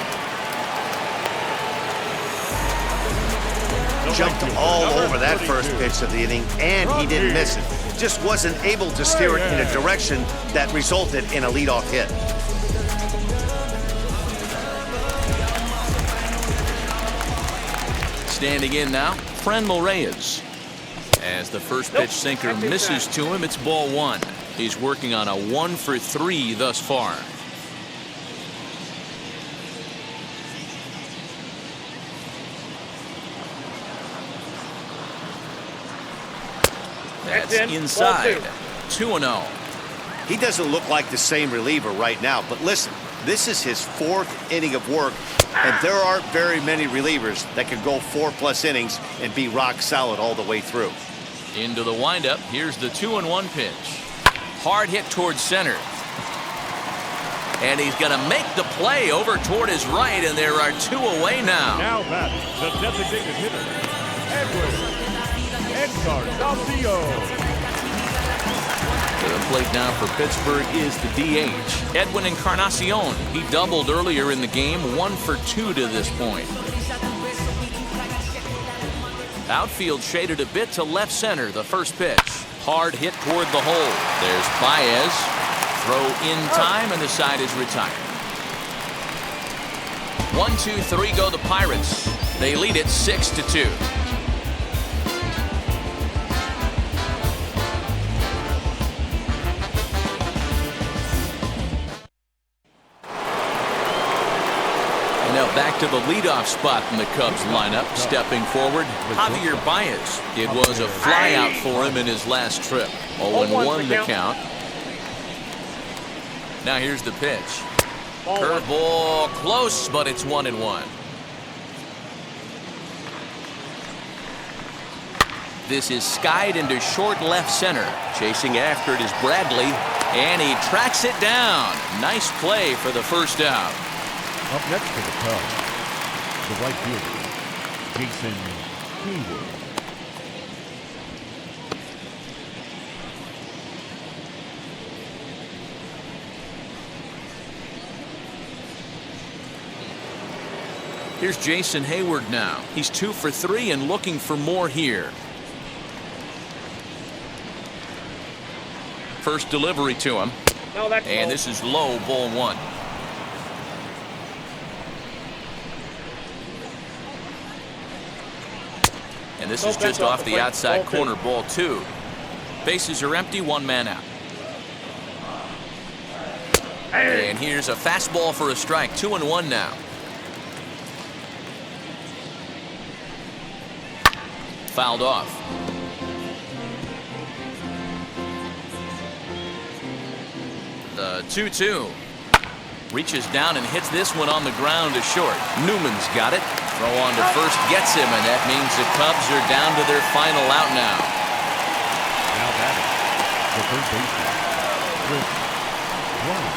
Speaker 2: Jumped all over that first pitch of the inning, and he didn't miss it. Just wasn't able to steer it in a direction that resulted in a leadoff hit.
Speaker 1: Standing in now, Franmil Reyes. As the first pitch sinker misses to him, it's ball 1. He's working on a 1 for 3 thus far. That's inside. 2-0.
Speaker 2: He doesn't look like the same reliever right now, but listen, this is his 4th inning of work, and there aren't very many relievers that can go 4+ innings and be rock solid all the way through.
Speaker 1: Into the windup. Here's the 2-1 pitch. Hard hit towards center. And he's going to make the play over toward his right, and there are 2 away now.
Speaker 3: Now batting the designated hitter, Edgar Salcio.
Speaker 1: To the plate now for Pittsburgh is the DH, Edwin Encarnacion. He doubled earlier in the game, 1 for 2 to this point. Outfield shaded a bit to left center. The first pitch. Hard hit toward the hole. There's Baez. Throw in time, and the side is retired. 1, 2, 3 go the Pirates. They lead it 6-2. Back to the leadoff spot in the Cubs lineup. Stepping forward, Javier Baez. It was a flyout for him in his last trip. 0-1 the count. Now here's the pitch. Curveball close, but it's 1-1. This is skied into short left center. Chasing after it is Bradley, and he tracks it down. Nice play for the first out.
Speaker 3: Up next for the Cubs, the right fielder, Jason Hayward.
Speaker 1: Here's Jason Hayward now. He's 2 for 3 and looking for more here. First delivery to him. And this is low, ball 1. And this is just off the outside corner, ball 2. Bases are empty, 1 man out. And here's a fastball for a strike, 2-1 now. Fouled off. The 2-2. Reaches down and hits this one on the ground to short. Newman's got it. Throw on to first gets him, and that means the Cubs are down to their final out now.
Speaker 3: Now batting, the third baseman, Chris Bryant.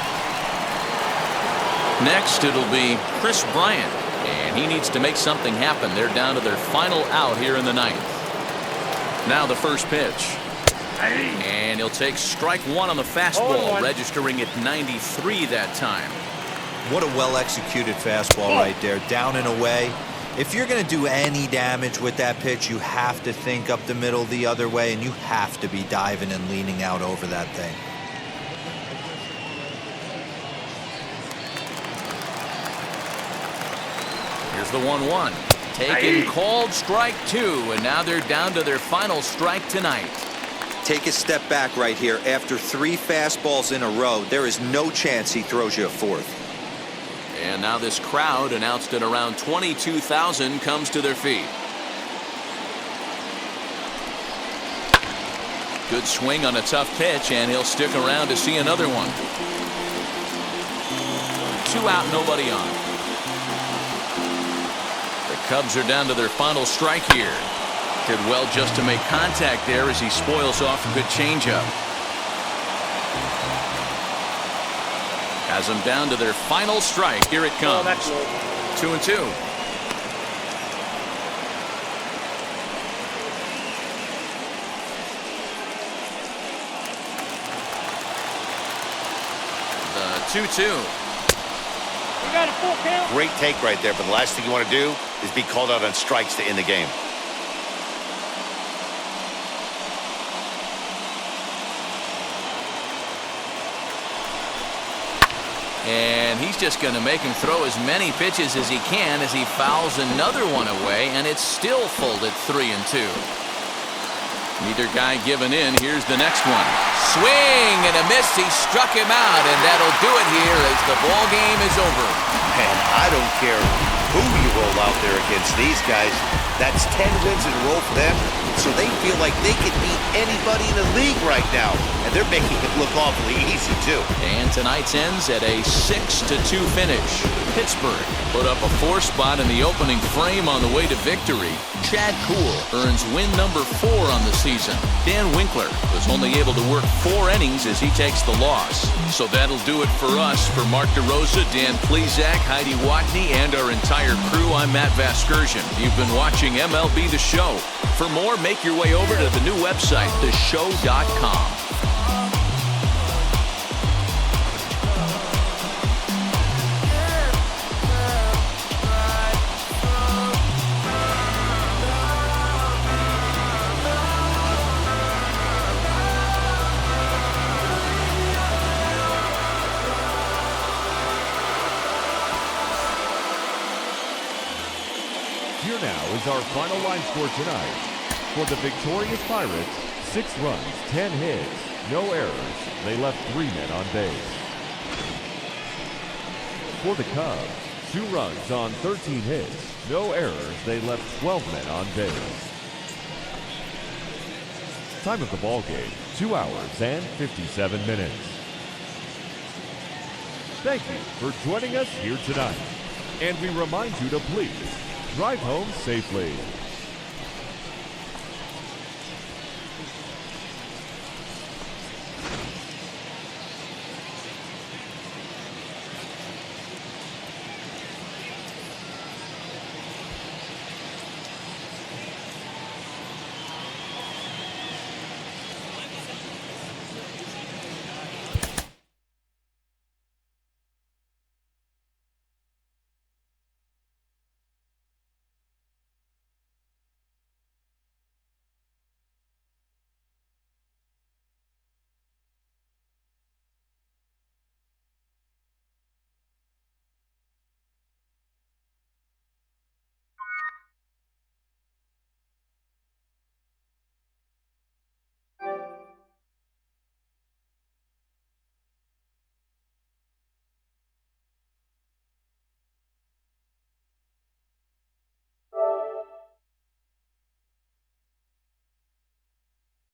Speaker 1: Next, it'll be Chris Bryant, and he needs to make something happen. They're down to their final out here in the 9th. Now the first pitch. And he'll take strike 1 on the fastball, registering at 93 that time.
Speaker 4: What a well-executed fastball right there, down and away. If you're going to do any damage with that pitch, you have to think up the middle the other way, and you have to be diving and leaning out over that thing.
Speaker 1: Here's the 1-1. Taken, called, strike 2, and now they're down to their final strike tonight.
Speaker 4: Take a step back right here. After 3 fastballs in a row, there is no chance he throws you a 4th.
Speaker 1: And now this crowd, announced at around 22,000, comes to their feet. Good swing on a tough pitch, and he'll stick around to see another one. 2 out, nobody on. The Cubs are down to their final strike here. Did well just to make contact there as he spoils off a good changeup. Has them down to their final strike. Here it comes. 2-2. The 2-2.
Speaker 5: We got a full count.
Speaker 2: Great take right there, but the last thing you want to do is be called out on strikes to end the game.
Speaker 1: And he's just going to make him throw as many pitches as he can as he fouls another one away, and it's still folded 3-2. Neither guy giving in. Here's the next one. Swing and a miss. He struck him out, and that'll do it here as the ball game is over.
Speaker 2: And I don't care who you roll out there against these guys. That's 10 wins in a row for them, so they feel like they could beat anybody in the league right now. And they're making it look awfully easy, too.
Speaker 1: And tonight's ends at a 6-2 finish. Pittsburgh put up a 4 spot in the opening frame on the way to victory. Chad Kuhl earns win number 4 on the season. Dan Winkler was only able to work 4 innings as he takes the loss. So that'll do it for us. For Mark DeRosa, Dan Plesac, Heidi Watney, and our entire crew, I'm Matt Vasgersian. You've been watching MLB The Show. For more, make your way over to the new website, theshow.com.
Speaker 3: Here now is our final line score tonight. For the victorious Pirates, 6 runs, 10 hits, no errors. They left 3 men on base. For the Cubs, 2 runs on 13 hits, no errors. They left 12 men on base. Time of the ball game, 2 hours and 57 minutes. Thank you for joining us here tonight. And we remind you to please drive home safely.